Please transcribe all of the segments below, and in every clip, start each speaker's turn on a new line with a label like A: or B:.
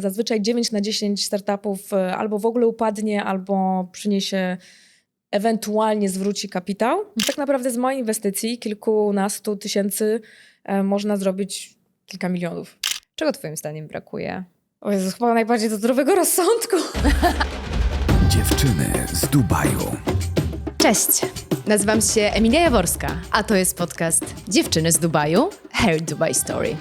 A: Zazwyczaj 9 na 10 startupów albo w ogóle upadnie, albo przyniesie, ewentualnie zwróci kapitał. Tak naprawdę z mojej inwestycji kilkunastu tysięcy można zrobić kilka milionów.
B: Czego twoim zdaniem brakuje?
A: O Jezus, chyba najbardziej do zdrowego rozsądku.
C: Dziewczyny z Dubaju.
B: Cześć, nazywam się Emilia Jaworska, a to jest podcast Dziewczyny z Dubaju – Hair Dubai Story.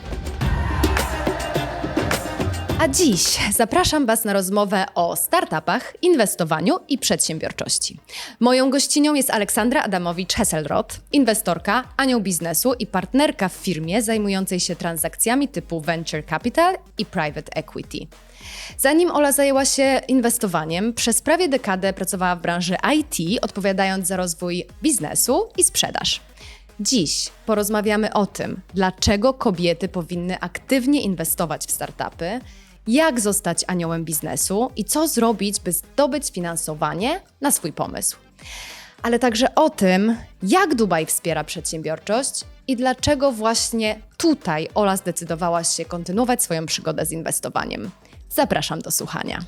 B: A dziś zapraszam Was na rozmowę o startupach, inwestowaniu i przedsiębiorczości. Moją gościnią jest Aleksandra Adamowicz-Hesselroth, inwestorka, anioł biznesu i partnerka w firmie zajmującej się transakcjami typu venture capital i private equity. Zanim Ola zajęła się inwestowaniem, przez prawie dekadę pracowała w branży IT, odpowiadając za rozwój biznesu i sprzedaż. Dziś porozmawiamy o tym, dlaczego kobiety powinny aktywnie inwestować w startupy, jak zostać aniołem biznesu i co zrobić, by zdobyć finansowanie na swój pomysł. Ale także o tym, jak Dubaj wspiera przedsiębiorczość i dlaczego właśnie tutaj Ola zdecydowała się kontynuować swoją przygodę z inwestowaniem. Zapraszam do słuchania.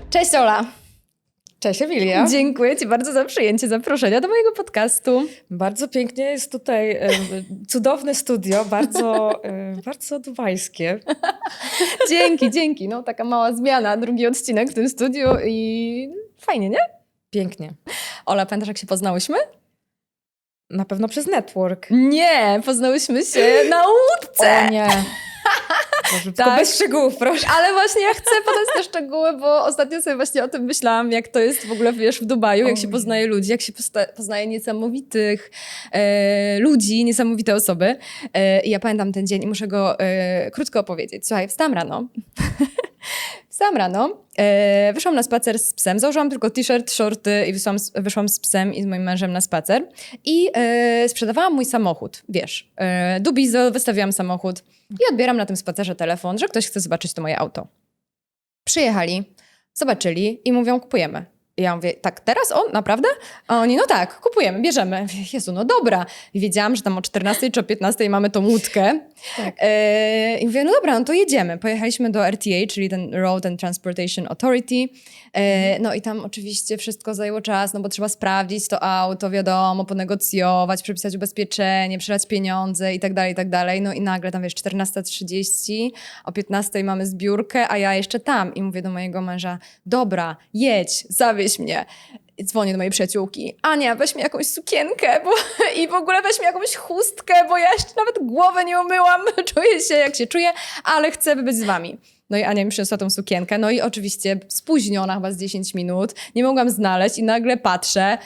B: Cześć Ola!
A: Cześć Emilia.
B: Dziękuję Ci bardzo za przyjęcie zaproszenia do mojego podcastu.
A: Bardzo pięknie jest tutaj, cudowne studio, bardzo dubajskie.
B: Dzięki. No taka mała zmiana, drugi odcinek w tym studiu i fajnie, nie?
A: Pięknie.
B: Ola, pamiętasz jak się poznałyśmy?
A: Na pewno przez network.
B: Nie, poznałyśmy się na łódce.
A: O nie. Może tylko
B: Tak.
A: bez szczegółów, proszę.
B: Ale właśnie ja chcę podać te szczegóły, bo ostatnio sobie właśnie o tym myślałam, jak to jest w ogóle, wiesz, w Dubaju, jak się poznaje ludzi, jak się poznaje niesamowitych ludzi, niesamowite osoby. I ja pamiętam ten dzień i muszę go krótko opowiedzieć. Słuchaj, wstałam rano, wyszłam na spacer z psem, założyłam tylko t-shirt, shorty i wyszłam z psem i z moim mężem na spacer i sprzedawałam mój samochód, wiesz, Dubizo, wystawiłam samochód i odbieram na tym spacerze telefon, że ktoś chce zobaczyć to moje auto. Przyjechali, zobaczyli i mówią, kupujemy. I ja mówię, tak, teraz? O, naprawdę? A oni, no tak, kupujemy, bierzemy. Mówię, Jezu, no dobra. I wiedziałam, że tam o 14 czy o 15 mamy tą łódkę.
A: Tak.
B: I mówię, no dobra, no to jedziemy. Pojechaliśmy do RTA, czyli ten Road and Transportation Authority. No i tam oczywiście wszystko zajęło czas, no bo trzeba sprawdzić to auto, wiadomo, ponegocjować, przepisać ubezpieczenie, przelać pieniądze i tak dalej, i tak dalej. No i nagle tam, wiesz, 14:30, o 15 mamy zbiórkę, a ja jeszcze tam. I mówię do mojego męża, dobra, jedź, zawieź mnie. I dzwonię do mojej przyjaciółki. Ania, weź mi jakąś sukienkę i w ogóle weź mi jakąś chustkę, bo ja jeszcze nawet głowę nie umyłam. Czuję się, jak się czuję, ale chcę być z wami. No i Ania mi przyniosła tą sukienkę. No i oczywiście spóźniona chyba z 10 minut. Nie mogłam znaleźć i nagle patrzę.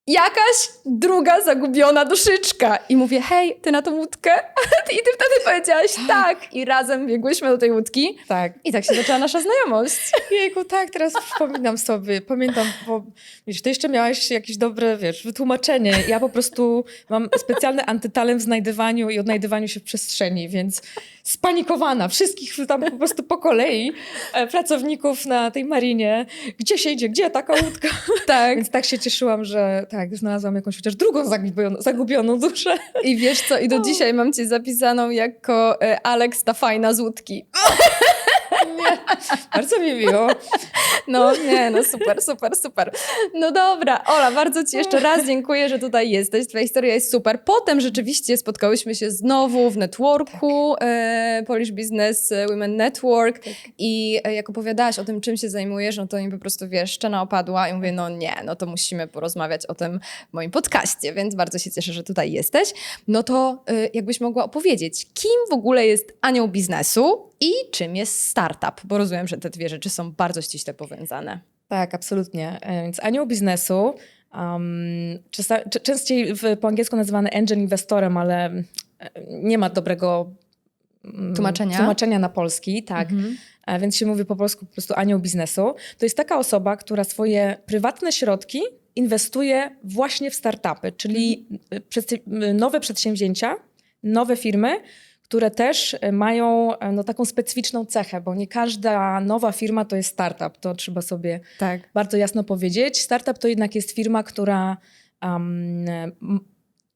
B: Jakaś druga zagubiona duszyczka. I mówię, hej, ty na tą łódkę? I ty wtedy powiedziałaś tak. I razem biegłyśmy do tej łódki.
A: Tak.
B: I tak się zaczęła nasza znajomość.
A: Jejku, tak, teraz przypominam sobie. Pamiętam, bo wiesz, ty jeszcze miałaś jakieś dobre, wiesz, wytłumaczenie. Ja po prostu mam specjalny antytalent w znajdywaniu i odnajdywaniu się w przestrzeni, więc spanikowana. Wszystkich tam po prostu po kolei pracowników na tej marinie. Gdzie się idzie? Gdzie taka łódka?
B: Tak.
A: Więc tak się cieszyłam, że tak, znalazłam jakąś chociaż drugą zagubioną duszę.
B: I wiesz co, i do dzisiaj mam cię zapisaną jako Alex ta fajna z łódki.
A: Nie, bardzo mi miło.
B: No nie, no super. No dobra, Ola, bardzo ci jeszcze raz dziękuję, że tutaj jesteś. Twoja historia jest super. Potem rzeczywiście spotkałyśmy się znowu w networku, Polish Business Women Network i jak opowiadałaś o tym, czym się zajmujesz, no to mi po prostu, wiesz, szczena opadła i mówię, no nie, no to musimy porozmawiać o tym w moim podcaście, więc bardzo się cieszę, że tutaj jesteś. No to jakbyś mogła opowiedzieć, kim w ogóle jest anioł biznesu i czym jest startup? Bo rozumiem, że te dwie rzeczy są bardzo ściśle powiązane.
A: Tak, absolutnie. Więc anioł biznesu, częściej po angielsku nazywany angel inwestorem, ale nie ma dobrego tłumaczenia na polski, tak. Więc się mówi po polsku po prostu anioł biznesu. To jest taka osoba, która swoje prywatne środki inwestuje właśnie w startupy, czyli nowe przedsięwzięcia, nowe firmy, które też mają no, taką specyficzną cechę, bo nie każda nowa firma to jest startup, to trzeba sobie
B: Tak.
A: bardzo jasno powiedzieć. Startup to jednak jest firma, która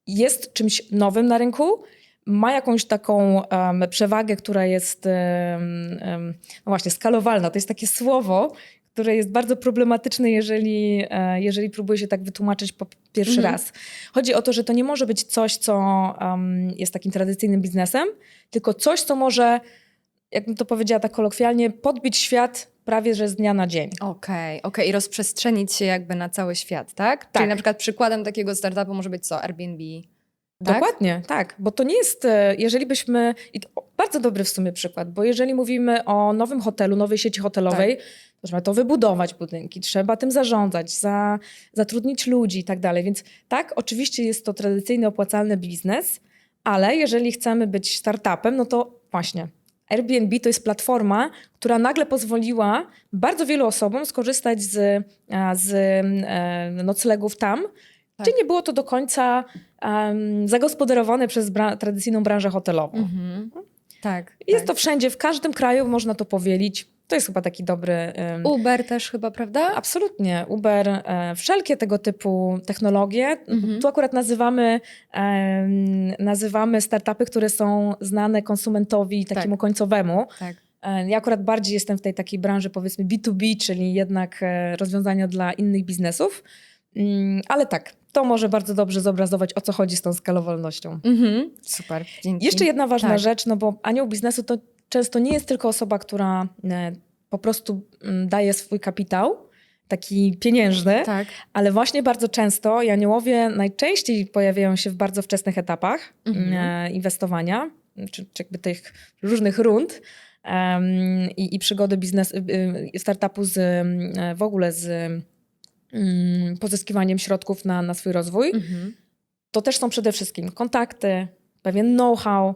A: jest czymś nowym na rynku, ma jakąś taką przewagę, która jest no właśnie skalowalna. To jest takie słowo, które jest bardzo problematyczne, jeżeli próbuje się tak wytłumaczyć po pierwszy raz. Chodzi o to, że to nie może być coś, co jest takim tradycyjnym biznesem, tylko coś, co może, jakbym to powiedziała tak kolokwialnie, podbić świat prawie że z dnia na dzień.
B: Okej. I rozprzestrzenić się jakby na cały świat, tak? Czyli na przykład przykładem takiego startupu może być co? Airbnb? Tak?
A: Dokładnie, tak, bo to nie jest, jeżeli byśmy, bardzo dobry w sumie przykład, bo jeżeli mówimy o nowym hotelu, nowej sieci hotelowej, to trzeba to wybudować budynki, trzeba tym zarządzać, zatrudnić ludzi i tak dalej, więc tak, oczywiście jest to tradycyjny, opłacalny biznes, ale jeżeli chcemy być startupem, no to właśnie Airbnb to jest platforma, która nagle pozwoliła bardzo wielu osobom skorzystać z noclegów tam, gdzie nie było to do końca zagospodarowane przez tradycyjną branżę hotelową.
B: Tak.
A: Jest to wszędzie, w każdym kraju można to powielić. To jest chyba taki dobry...
B: Uber też chyba, prawda?
A: Absolutnie. Uber, wszelkie tego typu technologie. Tu akurat nazywamy startupy, które są znane konsumentowi takiemu końcowemu.
B: Tak.
A: Ja akurat bardziej jestem w tej takiej branży powiedzmy B2B, czyli jednak rozwiązania dla innych biznesów. Ale tak, to może bardzo dobrze zobrazować, o co chodzi z tą skalowalnością.
B: Super, dzięki.
A: Jeszcze jedna ważna rzecz, no bo anioł biznesu to często nie jest tylko osoba, która po prostu daje swój kapitał, taki pieniężny, ale właśnie bardzo często i aniołowie najczęściej pojawiają się w bardzo wczesnych etapach inwestowania, czy jakby tych różnych rund i przygody biznesu, startupu w ogóle z pozyskiwaniem środków na swój rozwój. To też są przede wszystkim kontakty, pewien know-how.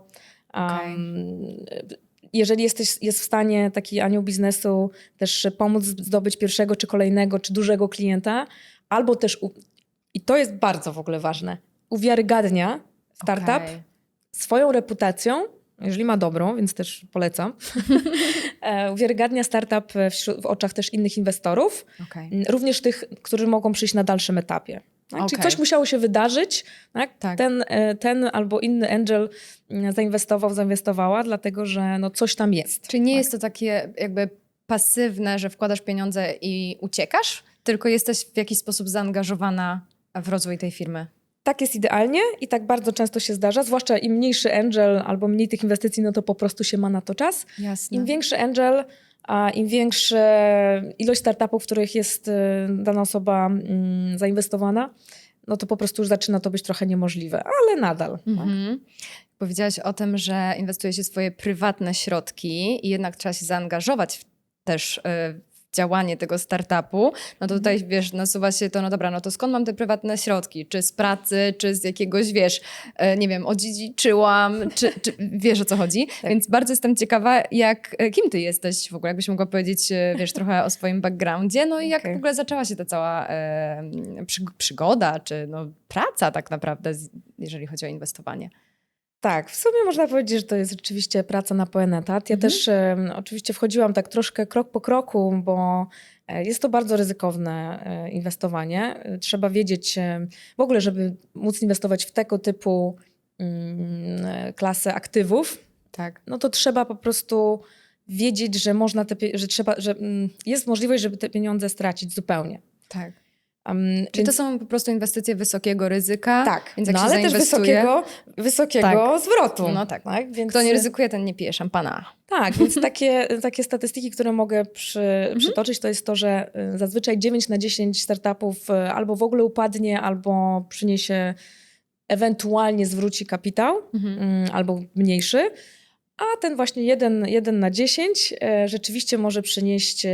A: Jeżeli jest w stanie taki anioł biznesu też pomóc zdobyć pierwszego, czy kolejnego, czy dużego klienta, albo też, i to jest bardzo w ogóle ważne, uwiarygadnia startup swoją reputacją, jeżeli ma dobrą, więc też polecam, uwiarygadnia startup w oczach też innych inwestorów, również tych, którzy mogą przyjść na dalszym etapie. Tak? Czyli coś musiało się wydarzyć, tak? Ten albo inny angel zainwestowała, dlatego że no coś tam jest.
B: Czyli nie jest to takie jakby pasywne, że wkładasz pieniądze i uciekasz, tylko jesteś w jakiś sposób zaangażowana w rozwój tej firmy.
A: Tak jest idealnie i tak bardzo często się zdarza, zwłaszcza im mniejszy angel albo mniej tych inwestycji, no to po prostu się ma na to czas.
B: Jasne.
A: Im większy angel, a im większa ilość startupów, w których jest dana osoba zainwestowana, no to po prostu już zaczyna to być trochę niemożliwe, ale nadal. Tak?
B: Powiedziałaś o tym, że inwestuje się swoje prywatne środki i jednak trzeba się zaangażować też w działanie tego startupu. No to tutaj, wiesz, nasuwa się to, no dobra, no to skąd mam te prywatne środki? Czy z pracy, czy z jakiegoś, wiesz, nie wiem, odziedziczyłam, czy wiesz, o co chodzi? Tak. Więc bardzo jestem ciekawa, kim ty jesteś w ogóle, jakbyś mogła powiedzieć, wiesz, trochę o swoim backgroundzie, no i jak w ogóle zaczęła się ta cała przygoda, czy no, praca tak naprawdę, jeżeli chodzi o inwestowanie.
A: Tak, w sumie można powiedzieć, że to jest rzeczywiście praca na pełen etat. Ja też oczywiście wchodziłam tak troszkę krok po kroku, bo jest to bardzo ryzykowne inwestowanie. Trzeba wiedzieć w ogóle, żeby móc inwestować w tego typu klasę aktywów, no to trzeba po prostu wiedzieć, że można że jest możliwość, żeby te pieniądze stracić zupełnie.
B: Tak. Czyli to są po prostu inwestycje wysokiego ryzyka,
A: tak,
B: więc jak
A: no,
B: się
A: ale
B: zainwestuje...
A: też wysokiego zwrotu.
B: No tak.
A: Więc...
B: Kto nie ryzykuje, ten nie pije szampana.
A: Tak, więc takie statystyki, które mogę przytoczyć, to jest to, że zazwyczaj 9 na 10 startupów albo w ogóle upadnie, albo przyniesie, ewentualnie zwróci kapitał, albo mniejszy. A ten właśnie 1 na 10 rzeczywiście może przynieść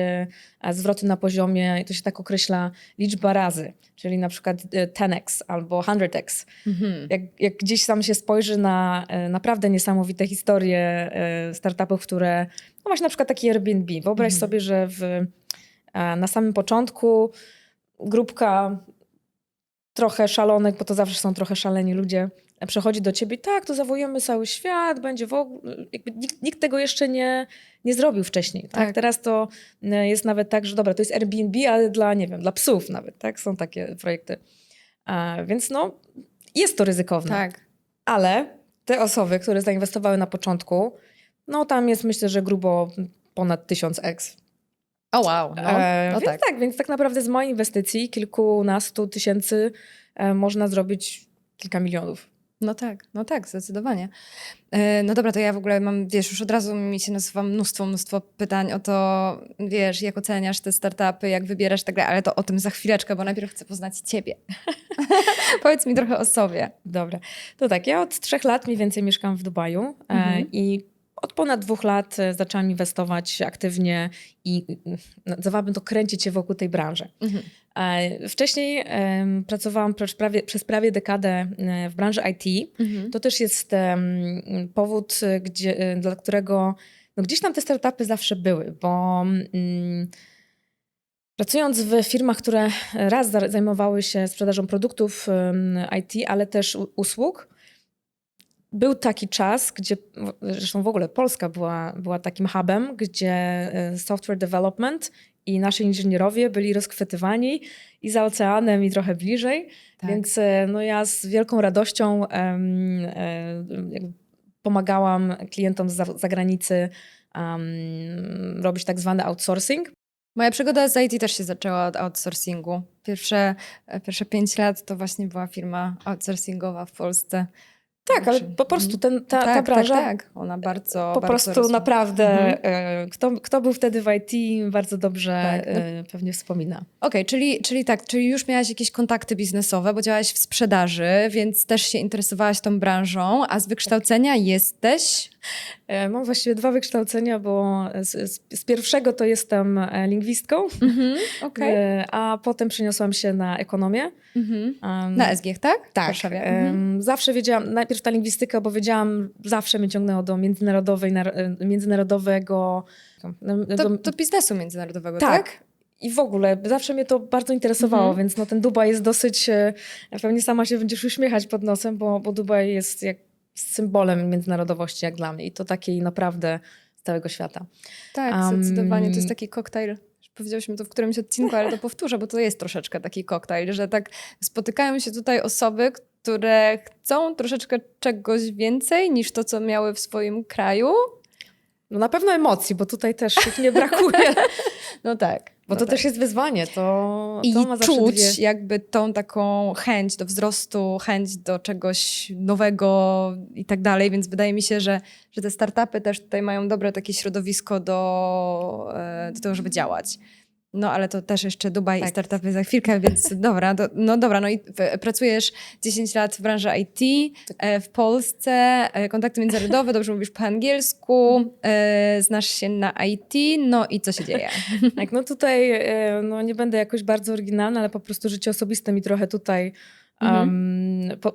A: zwroty na poziomie, to się tak określa, liczba razy, czyli na przykład 10x albo 100x. Jak gdzieś tam się spojrzy na naprawdę niesamowite historie startupów, które, no właśnie na przykład taki Airbnb. Wyobraź sobie, że na samym początku grupka trochę szalonych, bo to zawsze są trochę szaleni ludzie, przechodzi do ciebie, tak, to zawołujemy cały świat, będzie w ogóle, jakby nikt tego jeszcze nie zrobił wcześniej. Tak?
B: Tak.
A: Teraz to jest nawet tak, że dobra, to jest Airbnb, ale dla, nie wiem, dla psów nawet, tak? Są takie projekty. Więc no, jest to ryzykowne.
B: Tak.
A: Ale te osoby, które zainwestowały na początku, no tam jest myślę, że grubo ponad 1000x.
B: O wow, no
A: Więc
B: tak.
A: tak, więc tak naprawdę z mojej inwestycji kilkunastu tysięcy można zrobić kilka milionów.
B: No tak, zdecydowanie. No dobra, to ja w ogóle mam, wiesz, już od razu mi się nasuwa mnóstwo pytań o to, wiesz, jak oceniasz te startupy, jak wybierasz tak dalej, ale to o tym za chwileczkę, bo najpierw chcę poznać ciebie. Powiedz mi trochę o sobie.
A: Dobra, to tak, ja od 3 lat mniej więcej mieszkam w Dubaju i od ponad 2 lat zaczęłam inwestować aktywnie i nazywałabym to kręcić się wokół tej branży. Wcześniej pracowałam przez prawie dekadę w branży IT. To też jest powód, dla którego no gdzieś tam te startupy zawsze były, bo pracując w firmach, które raz zajmowały się sprzedażą produktów IT, ale też usług, był taki czas, gdzie, zresztą w ogóle Polska była takim hubem, gdzie software development i nasi inżynierowie byli rozchwytywani i za oceanem, i trochę bliżej.
B: Tak.
A: Więc no ja z wielką radością jakby pomagałam klientom z zagranicy robić tak zwany outsourcing.
B: Moja przygoda z IT też się zaczęła od outsourcingu. Pierwsze 5 lat to właśnie była firma outsourcingowa w Polsce.
A: Tak, ale po prostu ta
B: tak,
A: branża
B: tak. Ona bardzo
A: po
B: bardzo
A: prostu
B: rosła.
A: naprawdę, kto był wtedy w IT, bardzo dobrze
B: Tak.
A: pewnie wspomina.
B: Okej, czyli już miałaś jakieś kontakty biznesowe, bo działałaś w sprzedaży, więc też się interesowałaś tą branżą, a z wykształcenia jesteś?
A: Mam właściwie 2 wykształcenia, bo z pierwszego to jestem lingwistką,
B: Okej.
A: a potem przeniosłam się na ekonomię.
B: Na SGH, tak? W
A: Tak.
B: Warszawie.
A: Zawsze wiedziałam, najpierw ta lingwistyka, bo wiedziałam, zawsze mnie ciągnęło do międzynarodowego...
B: Do biznesu międzynarodowego,
A: Tak.
B: tak?
A: I w ogóle zawsze mnie to bardzo interesowało, więc no, ten Dubaj jest dosyć... Pewnie sama się będziesz uśmiechać pod nosem, bo Dubaj jest jak symbolem międzynarodowości jak dla mnie i to takiej naprawdę z całego świata.
B: Tak, zdecydowanie. To jest taki koktajl. Powiedziałyśmy to w którymś odcinku, ale to powtórzę, bo to jest troszeczkę taki koktajl, że tak spotykają się tutaj osoby, które chcą troszeczkę czegoś więcej niż to, co miały w swoim kraju.
A: No na pewno emocji, bo tutaj też ich nie brakuje.
B: No tak.
A: Bo to też jest wyzwanie. To
B: I
A: ma zawsze
B: czuć jakby tą taką chęć do wzrostu, chęć do czegoś nowego i tak dalej, więc wydaje mi się, że te startupy też tutaj mają dobre takie środowisko do tego, żeby działać. No ale to też jeszcze Dubaj i startupy za chwilkę, więc dobra. No i pracujesz 10 lat w branży IT w Polsce, kontakty międzynarodowe, dobrze mówisz po angielsku, znasz się na IT, no i co się dzieje?
A: Tak, no tutaj no nie będę jakoś bardzo oryginalna, ale po prostu życie osobiste mi trochę tutaj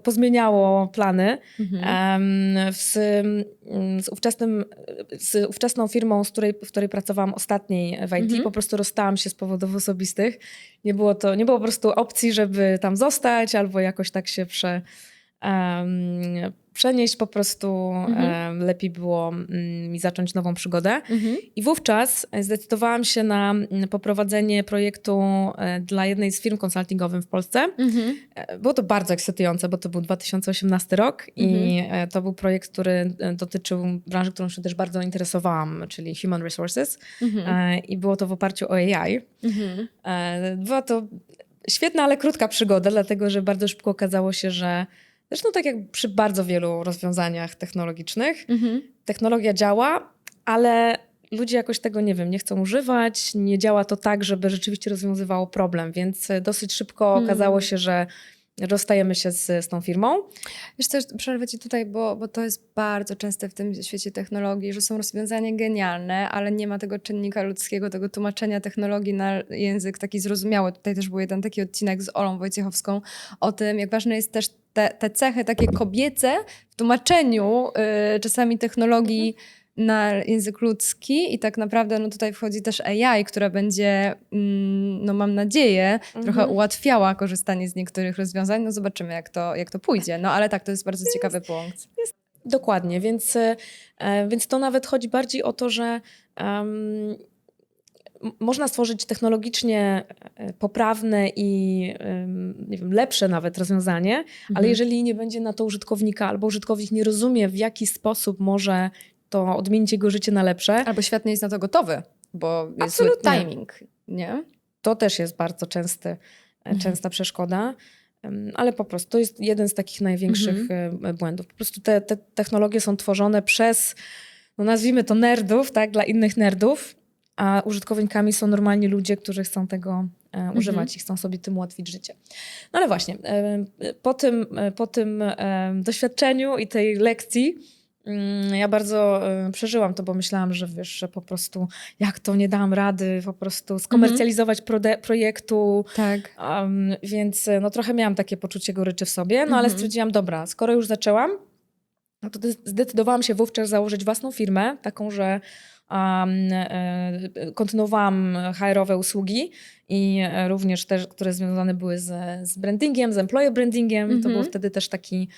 A: pozmieniało plany. Z ówczesną firmą, w której pracowałam ostatniej w IT, po prostu rozstałam się z powodów osobistych. Nie było po prostu opcji, żeby tam zostać albo jakoś tak się przenieść, po prostu lepiej było mi zacząć nową przygodę. I wówczas zdecydowałam się na poprowadzenie projektu dla jednej z firm konsultingowych w Polsce. Było to bardzo ekscytujące, bo to był 2018 rok i to był projekt, który dotyczył branży, którą się też bardzo interesowałam, czyli Human Resources. I było to w oparciu o AI. Była to świetna, ale krótka przygoda, dlatego że bardzo szybko okazało się, że zresztą tak jak przy bardzo wielu rozwiązaniach technologicznych, technologia działa, ale ludzie jakoś tego, nie wiem, nie chcą używać, nie działa to tak, żeby rzeczywiście rozwiązywało problem, więc dosyć szybko okazało się, że rozstajemy się z tą firmą.
B: Wiesz co, przerwę ci tutaj, bo to jest bardzo częste w tym świecie technologii, że są rozwiązania genialne, ale nie ma tego czynnika ludzkiego, tego tłumaczenia technologii na język taki zrozumiały. Tutaj też był jeden taki odcinek z Olą Wojciechowską o tym, jak ważne jest też te cechy takie kobiece w tłumaczeniu czasami technologii na język ludzki i tak naprawdę no tutaj wchodzi też AI, która będzie, no mam nadzieję, trochę ułatwiała korzystanie z niektórych rozwiązań. No zobaczymy, jak to pójdzie. No ale tak, to jest bardzo ciekawy punkt.
A: Dokładnie, więc to nawet chodzi bardziej o to, że można stworzyć technologicznie poprawne i nie wiem, lepsze nawet rozwiązanie, ale jeżeli nie będzie na to użytkownika albo użytkownik nie rozumie, w jaki sposób może to odmienić jego życie na lepsze,
B: Albo świat nie jest na to gotowy, bo jest zły
A: Absolutnie.
B: timing, nie?
A: to też jest bardzo częsta przeszkoda. Ale po prostu to jest jeden z takich największych błędów. Po prostu te technologie są tworzone przez, no nazwijmy to nerdów, tak, dla innych nerdów, a użytkownikami są normalni ludzie, którzy chcą tego używać i chcą sobie tym ułatwić życie. No ale właśnie, po tym doświadczeniu i tej lekcji ja bardzo przeżyłam to, bo myślałam, że wiesz, że po prostu jak to nie dałam rady po prostu skomercjalizować projektu,
B: Tak.
A: więc no trochę miałam takie poczucie goryczy w sobie, no ale stwierdziłam, dobra, skoro już zaczęłam, no to zdecydowałam się wówczas założyć własną firmę, taką, że kontynuowałam HR-owe usługi i również te, które związane były z brandingiem, z employer brandingiem. To był wtedy też taki,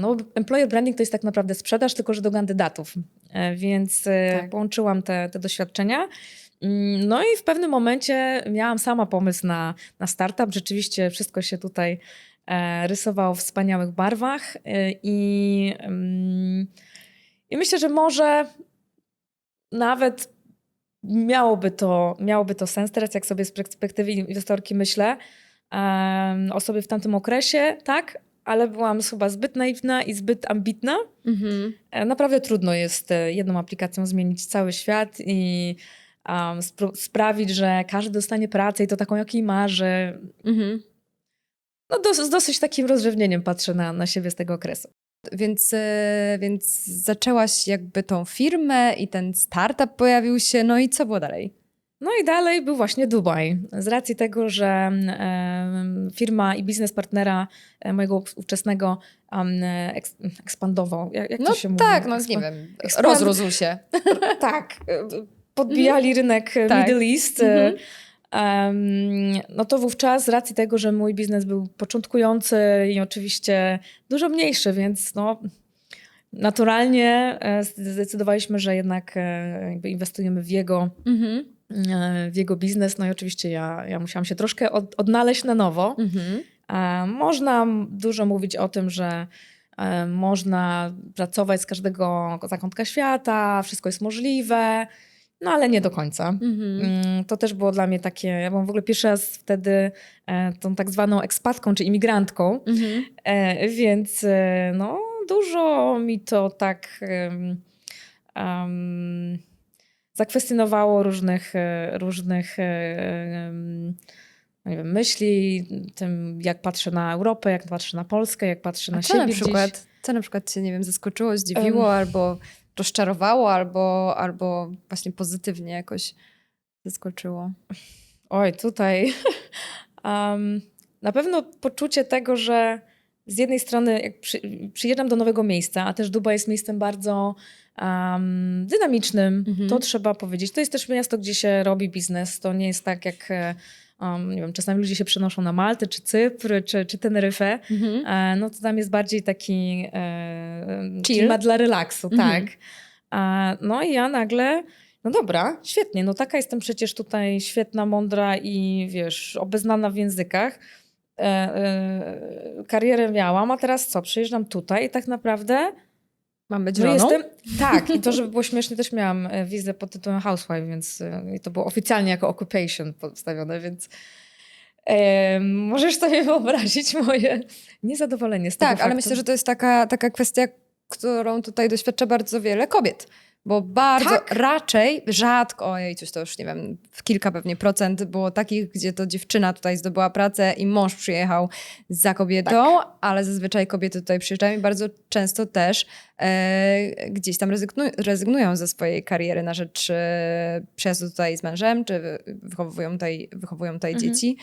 A: no bo employer branding to jest tak naprawdę sprzedaż, tylko że do kandydatów. Więc połączyłam te doświadczenia. No i w pewnym momencie miałam sama pomysł na startup. Rzeczywiście wszystko się tutaj rysowało w wspaniałych barwach i myślę, że może nawet miałoby to sens teraz, jak sobie z perspektywy inwestorki myślę o sobie w tamtym okresie, tak, ale byłam chyba zbyt naiwna i zbyt ambitna. Naprawdę trudno jest jedną aplikacją zmienić cały świat i sprawić, że każdy dostanie pracę i to taką, jakiej marzy. No z dosyć takim rozrzewnieniem patrzę na siebie z tego okresu.
B: Więc zaczęłaś jakby tą firmę i ten startup pojawił się, no i co było dalej?
A: No i dalej był właśnie Dubaj. Z racji tego, że firma i biznes partnera mojego ówczesnego ekspandował. Jak to się mówi?
B: Tak, no nie wiem, rozrósł się.
A: Tak, podbijali rynek Middle East. No to wówczas z racji tego, że mój biznes był początkujący i oczywiście dużo mniejszy, więc no naturalnie zdecydowaliśmy, że jednak jakby inwestujemy w jego biznes. No i oczywiście ja musiałam się troszkę odnaleźć na nowo. Można dużo mówić o tym, że można pracować z każdego zakątka świata, wszystko jest możliwe, no ale nie do końca. To też było dla mnie takie, ja byłam w ogóle pierwszy raz wtedy tą tak zwaną ekspatką, czy imigrantką, więc no dużo mi to tak zakwestionowało różnych nie wiem, myśli, tym jak patrzę na Europę, jak patrzę na Polskę, jak patrzę na siebie
B: Co na przykład cię, nie wiem, zaskoczyło, zdziwiło albo rozczarowało, albo właśnie pozytywnie jakoś zaskoczyło?
A: Oj, tutaj na pewno poczucie tego, że z jednej strony jak przyjeżdżam do nowego miejsca, a też Dubaj jest miejscem bardzo dynamicznym, to trzeba powiedzieć. To jest też miasto, gdzie się robi biznes. To nie jest tak jak nie wiem, czasami ludzie się przenoszą na Maltę, czy Cypr, czy Teneryfę. No to tam jest bardziej taki klimat dla relaksu, tak. No i ja nagle, no dobra, świetnie, no taka jestem przecież tutaj świetna, mądra i wiesz, obeznana w językach. Karierę miałam, a teraz co? Przyjeżdżam tutaj i tak naprawdę
B: mam być żoną?
A: Tak, i to, żeby było śmiesznie, też miałam wizę pod tytułem housewife, więc i to było oficjalnie jako occupation postawione, więc możesz sobie wyobrazić moje niezadowolenie z tego
B: Tak, ale myślę, że to jest taka kwestia, którą tutaj doświadcza bardzo wiele kobiet. Bo bardzo raczej, rzadko, ojej, coś to już nie wiem, w kilka pewnie procent było takich, gdzie to dziewczyna tutaj zdobyła pracę i mąż przyjechał za kobietą, ale zazwyczaj kobiety tutaj przyjeżdżają i bardzo często też gdzieś tam rezygnują ze swojej kariery na rzecz przyjazdu tutaj z mężem, czy wychowują tutaj dzieci,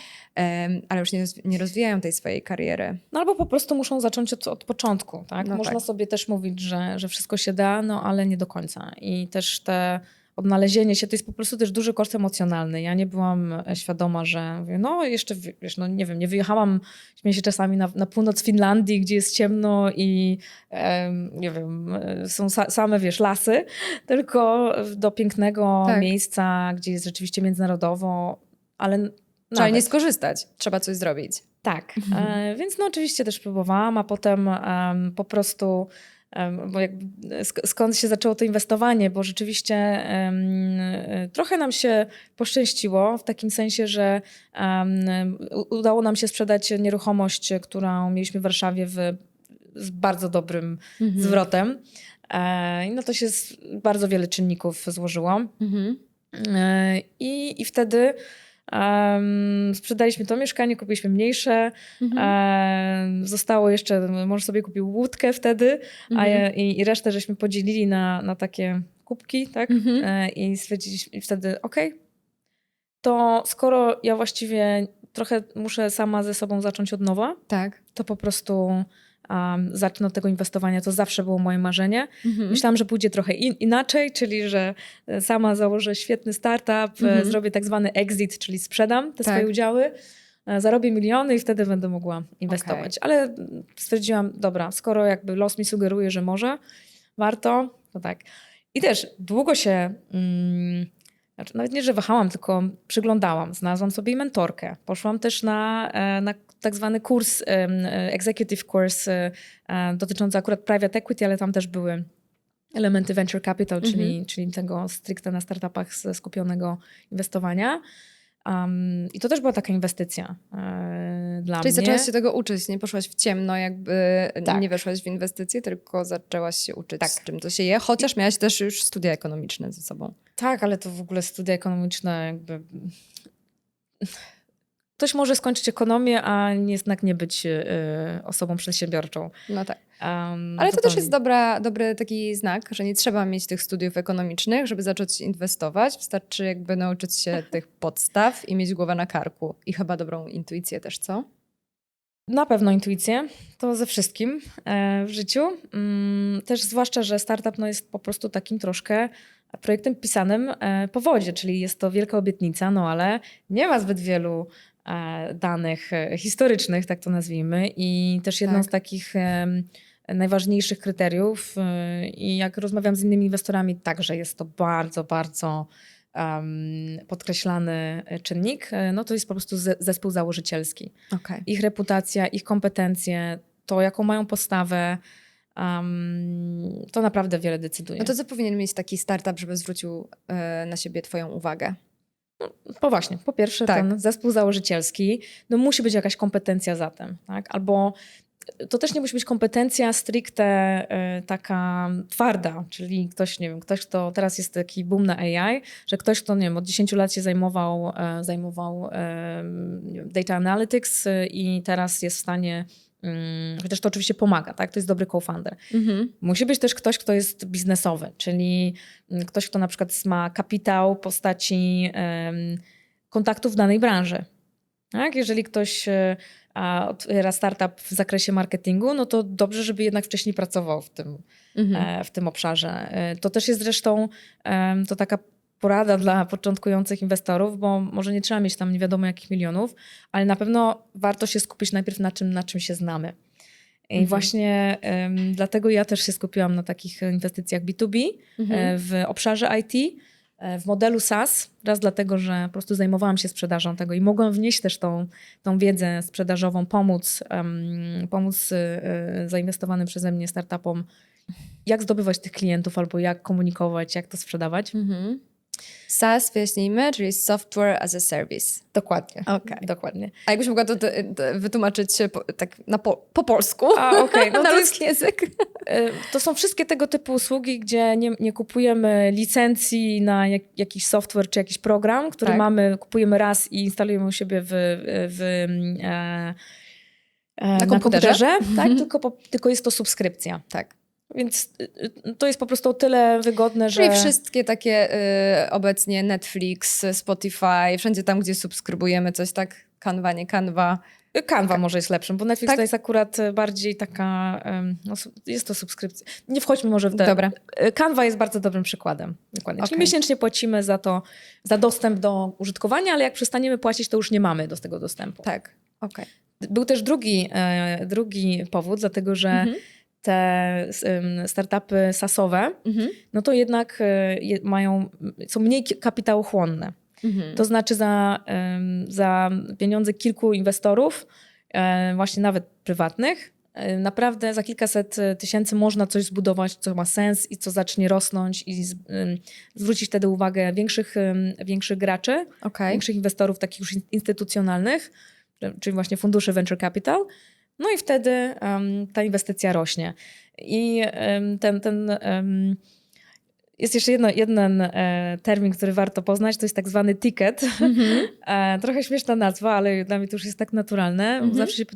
B: ale już nie rozwijają tej swojej kariery.
A: No albo po prostu muszą zacząć od początku, tak?
B: No
A: Można sobie też mówić, że wszystko się da, no ale nie do końca. i też te odnalezienie się, to jest po prostu też duży koszt emocjonalny. Ja nie byłam świadoma, że mówię, no jeszcze, wiesz, no nie wiem, nie wyjechałam, śmieję się czasami na północ Finlandii, gdzie jest ciemno i nie wiem, są same, wiesz, lasy, tylko do pięknego
B: Tak.
A: miejsca, gdzie jest rzeczywiście międzynarodowo, ale
B: Trzeba nie
A: nawet.
B: skorzystać, trzeba coś zrobić.
A: Tak, więc no oczywiście też próbowałam, a potem po prostu, bo jakby skąd się zaczęło to inwestowanie, bo rzeczywiście trochę nam się poszczęściło w takim sensie, że udało nam się sprzedać nieruchomość, którą mieliśmy w Warszawie z bardzo dobrym zwrotem. No to się bardzo wiele czynników złożyło. I wtedy sprzedaliśmy to mieszkanie, kupiliśmy mniejsze. Zostało jeszcze, mąż sobie kupił łódkę wtedy, i resztę żeśmy podzielili na takie kubki, tak? I stwierdziliśmy wtedy, to skoro ja właściwie trochę muszę sama ze sobą zacząć od nowa,
B: Tak.
A: to po prostu zacznę od tego inwestowania. To zawsze było moje marzenie. Myślałam, że pójdzie trochę inaczej, czyli że sama założę świetny startup, zrobię tak zwany exit, czyli sprzedam te swoje udziały, zarobię miliony i wtedy będę mogła inwestować. Ale stwierdziłam, dobra, skoro jakby los mi sugeruje, że może, warto, to tak. I też długo się... Znaczy, nawet nie, że wahałam, tylko przyglądałam. Znalazłam sobie mentorkę. Poszłam też na tak zwany kurs, executive course dotyczący akurat private equity, ale tam też były elementy venture capital, czyli tego stricte na startupach skupionego inwestowania. I to też była taka inwestycja dla
B: Czyli
A: mnie.
B: zaczęłaś się tego uczyć, nie poszłaś w ciemno, jakby
A: Tak.
B: nie weszłaś w inwestycje, tylko zaczęłaś się uczyć, z czym to się je, chociaż miałaś też już studia ekonomiczne ze sobą.
A: Tak, ale to w ogóle studia ekonomiczne jakby... Ktoś może skończyć ekonomię, a jednak nie być osobą przedsiębiorczą.
B: No tak. Ale to też jest dobry taki znak, że nie trzeba mieć tych studiów ekonomicznych, żeby zacząć inwestować. Wystarczy jakby nauczyć się tych podstaw i mieć głowę na karku. I chyba dobrą intuicję też, co?
A: Na pewno intuicję, to ze wszystkim w życiu. Też zwłaszcza, że startup jest po prostu takim troszkę projektem pisanym po wodzie, czyli jest to wielka obietnica, ale nie ma zbyt wielu danych historycznych, tak to nazwijmy. I też jedną z takich najważniejszych kryteriów i jak rozmawiam z innymi inwestorami, także jest to bardzo, bardzo podkreślany czynnik, to jest po prostu zespół założycielski.
B: Okay.
A: Ich reputacja, ich kompetencje, to jaką mają postawę, to naprawdę wiele decyduje.
B: No to co powinien mieć taki startup, żeby zwrócił na siebie twoją uwagę?
A: Właśnie, po pierwsze ten zespół założycielski, musi być jakaś kompetencja za tym, tak? Albo to też nie musi być kompetencja stricte taka twarda, czyli ktoś, nie wiem, ktoś, kto teraz jest taki boom na AI, że ktoś, kto, nie wiem, od 10 lat się zajmował data analytics i teraz jest w stanie, chociaż to oczywiście pomaga, tak? To jest dobry co-founder. Musi być też ktoś, kto jest biznesowy, czyli ktoś, kto na przykład ma kapitał w postaci kontaktów w danej branży. Tak? Jeżeli ktoś otwiera startup w zakresie marketingu, to dobrze, żeby jednak wcześniej pracował w tym obszarze. To też jest zresztą to taka porada dla początkujących inwestorów, bo może nie trzeba mieć tam nie wiadomo jakich milionów, ale na pewno warto się skupić najpierw na czym się znamy. I właśnie dlatego ja też się skupiłam na takich inwestycjach B2B w obszarze IT, w modelu SaaS, raz dlatego, że po prostu zajmowałam się sprzedażą tego i mogłam wnieść też tą wiedzę sprzedażową, pomóc zainwestowanym przeze mnie startupom, jak zdobywać tych klientów albo jak komunikować, jak to sprzedawać.
B: SaaS, wyjaśnijmy, czyli Software as a Service.
A: Dokładnie.
B: Okay.
A: Dokładnie.
B: A jakbyś mogła to wytłumaczyć tak po polsku?
A: Na
B: ludzki język.
A: To są wszystkie tego typu usługi, gdzie nie kupujemy licencji na jakiś software czy jakiś program, który kupujemy raz i instalujemy u siebie na komputerze. Tak? Tylko jest to subskrypcja.
B: Tak.
A: Więc to jest po prostu o tyle wygodne,
B: Czyli
A: że...
B: wszystkie takie obecnie Netflix, Spotify, wszędzie tam, gdzie subskrybujemy coś, tak? Canva, nie Canva.
A: Canva może jest lepszym, bo Netflix
B: Tak?
A: to jest akurat bardziej taka... no, jest to subskrypcja. Nie wchodźmy może w te...
B: Dobra.
A: Canva jest bardzo dobrym przykładem. Dokładnie. Czyli
B: Okej.
A: miesięcznie płacimy za dostęp do użytkowania, ale jak przestaniemy płacić, to już nie mamy do tego dostępu.
B: Tak, okej.
A: Był też drugi powód, dlatego że te startupy SaaS-owe, no to jednak są mniej kapitałochłonne. To znaczy za pieniądze kilku inwestorów, właśnie nawet prywatnych, naprawdę za kilkaset tysięcy można coś zbudować, co ma sens i co zacznie rosnąć i zwrócić wtedy uwagę większych graczy,
B: Okej.
A: większych inwestorów takich już instytucjonalnych, czyli właśnie funduszy venture capital. No i wtedy ta inwestycja rośnie. I jest jeszcze jeden termin, który warto poznać, to jest tak zwany ticket. Trochę śmieszna nazwa, ale dla mnie to już jest tak naturalne. Zawsze się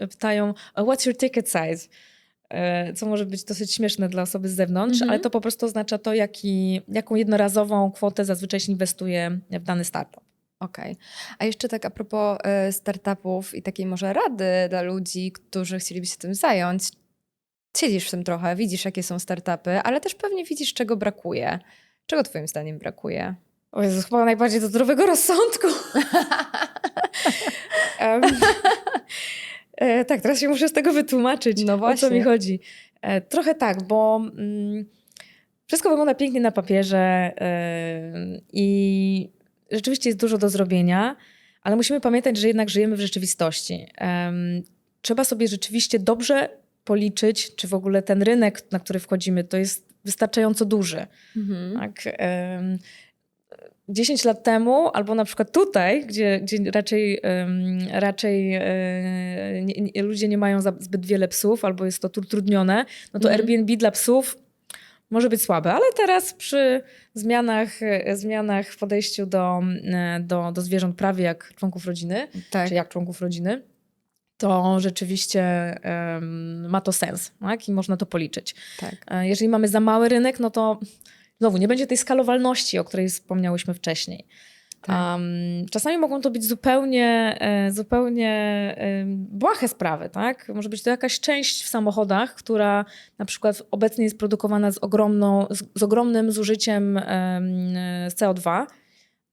A: pytają, what's your ticket size? Co może być dosyć śmieszne dla osoby z zewnątrz, ale to po prostu oznacza to, jaką jednorazową kwotę zazwyczaj się inwestuje w dany startup.
B: Okej. A jeszcze tak a propos startupów i takiej może rady dla ludzi, którzy chcieliby się tym zająć. Siedzisz w tym trochę, widzisz jakie są startupy, ale też pewnie widzisz czego brakuje. Czego twoim zdaniem brakuje?
A: O Jezus, chyba najbardziej do zdrowego rozsądku. Tak, teraz się muszę z tego wytłumaczyć,
B: No
A: o co
B: właśnie.
A: mi chodzi. Trochę tak, bo wszystko wygląda pięknie na papierze i rzeczywiście jest dużo do zrobienia, ale musimy pamiętać, że jednak żyjemy w rzeczywistości. Trzeba sobie rzeczywiście dobrze policzyć, czy w ogóle ten rynek, na który wchodzimy, to jest wystarczająco duży. Tak? 10 lat temu, albo na przykład tutaj, gdzie raczej ludzie nie mają zbyt wiele psów, albo jest to utrudnione, no to Airbnb dla psów może być słabe, ale teraz przy zmianach w podejściu do zwierząt prawie jak członków rodziny,
B: Tak.
A: czy jak członków rodziny, to rzeczywiście ma to sens, tak? I można to policzyć.
B: Tak.
A: Jeżeli mamy za mały rynek, no to znowu nie będzie tej skalowalności, o której wspomniałyśmy wcześniej.
B: Tak.
A: Czasami mogą to być zupełnie błahe sprawy, tak? Może być to jakaś część w samochodach, która na przykład obecnie jest produkowana z ogromnym zużyciem CO2,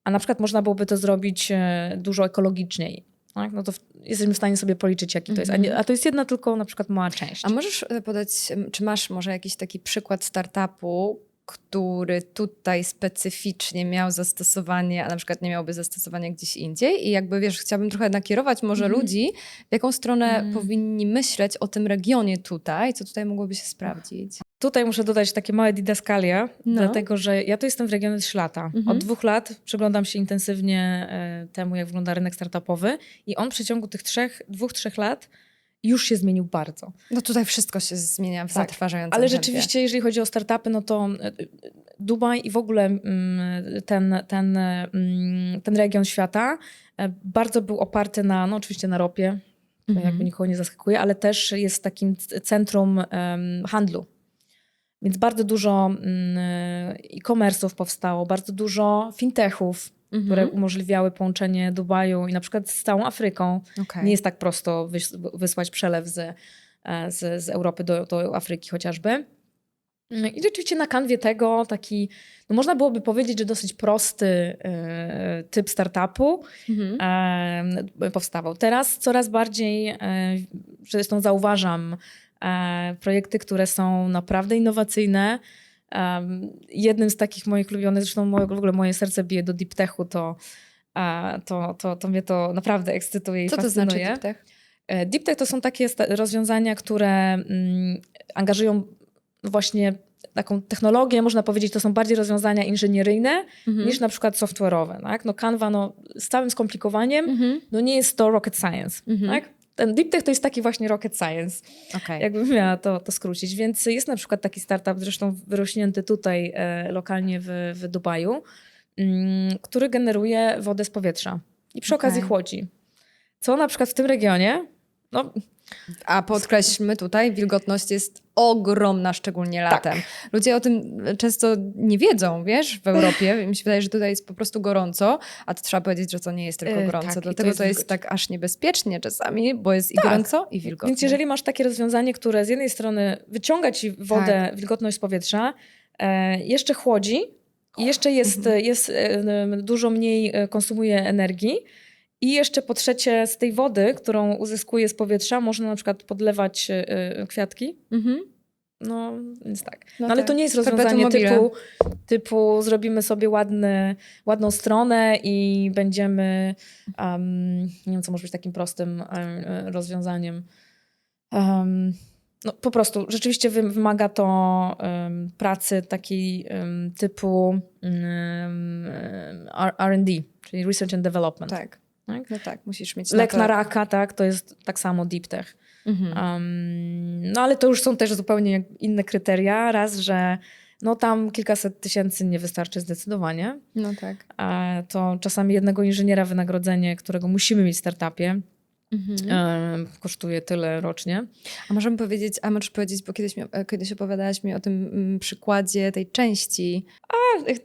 A: a na przykład można byłoby to zrobić dużo ekologiczniej. Tak? No to jesteśmy w stanie sobie policzyć, jaki to jest. A to jest jedna tylko na przykład mała część.
B: A możesz podać, czy masz może jakiś taki przykład startupu, który tutaj specyficznie miał zastosowanie, a na przykład nie miałby zastosowania gdzieś indziej? I jakby wiesz, chciałabym trochę nakierować może ludzi, w jaką stronę powinni myśleć o tym regionie tutaj, co tutaj mogłoby się sprawdzić.
A: Tutaj muszę dodać takie małe didaskalia, dlatego że ja tu jestem w regionie 3 lata. Od 2 lat przyglądam się intensywnie temu, jak wygląda rynek startupowy i on w przeciągu tych 2-3 lat już się zmienił bardzo.
B: No tutaj wszystko się zmienia w zatrważającym
A: Ale
B: tempie.
A: rzeczywiście, jeżeli chodzi o startupy, no to Dubaj i w ogóle ten region świata bardzo był oparty na, no oczywiście na ropie, to jakby nikogo nie zaskakuje, ale też jest takim centrum handlu. Więc bardzo dużo e-commerce'ów powstało, bardzo dużo fintechów, które umożliwiały połączenie Dubaju i na przykład z całą Afryką.
B: Okay.
A: Nie jest tak prosto wysłać przelew z Europy do Afryki chociażby. I rzeczywiście na kanwie tego taki, no można byłoby powiedzieć, że dosyć prosty typ startupu powstawał. Teraz coraz bardziej, zresztą zauważam, projekty, które są naprawdę innowacyjne. Jednym z takich moich ulubionych, zresztą w ogóle moje serce bije do deep techu, to mnie to naprawdę ekscytuje i fascynuje.
B: Co to znaczy deep tech?
A: Deep tech to są takie rozwiązania, które angażują właśnie taką technologię, można powiedzieć, to są bardziej rozwiązania inżynieryjne niż na przykład software'owe. Tak? No Canva z całym skomplikowaniem, no nie jest to rocket science. Tak? Ten deep tech to jest taki właśnie rocket science, jakbym miała to skrócić. Więc jest na przykład taki startup, zresztą wyrośnięty tutaj lokalnie w Dubaju, który generuje wodę z powietrza i przy okazji chłodzi. Co na przykład w tym regionie, no...
B: A podkreślmy tutaj, wilgotność jest ogromna, szczególnie latem. Ludzie o tym często nie wiedzą, wiesz, w Europie. Mi się wydaje, że tutaj jest po prostu gorąco, a to trzeba powiedzieć, że to nie jest tylko gorąco.
A: Tak, i
B: Dlatego to jest
A: wilgoć.
B: tak aż niebezpiecznie czasami, bo jest i gorąco, i wilgotnie.
A: Więc jeżeli masz takie rozwiązanie, które z jednej strony wyciąga ci wodę, wilgotność z powietrza, jeszcze chłodzi i jeszcze jest dużo mniej konsumuje energii i jeszcze po trzecie z tej wody, którą uzyskuje z powietrza, można na przykład podlewać kwiatki. No, więc tak. No, ale
B: tak.
A: to nie jest
B: Perpetuum
A: rozwiązanie
B: mobile.
A: typu zrobimy sobie ładną stronę i będziemy, nie wiem, co może być takim prostym rozwiązaniem. No, po prostu rzeczywiście wymaga to pracy takiej typu R&D, czyli Research and Development.
B: Tak.
A: Tak?
B: No tak, musisz mieć
A: Lek
B: to...
A: na raka, tak, to jest tak samo deep tech. No ale to już są też zupełnie inne kryteria. Raz, że no tam kilkaset tysięcy nie wystarczy zdecydowanie.
B: No tak.
A: To czasami jednego inżyniera wynagrodzenie, którego musimy mieć w startupie, kosztuje tyle rocznie.
B: A możesz powiedzieć, bo kiedyś opowiadałaś mi o tym przykładzie tej części.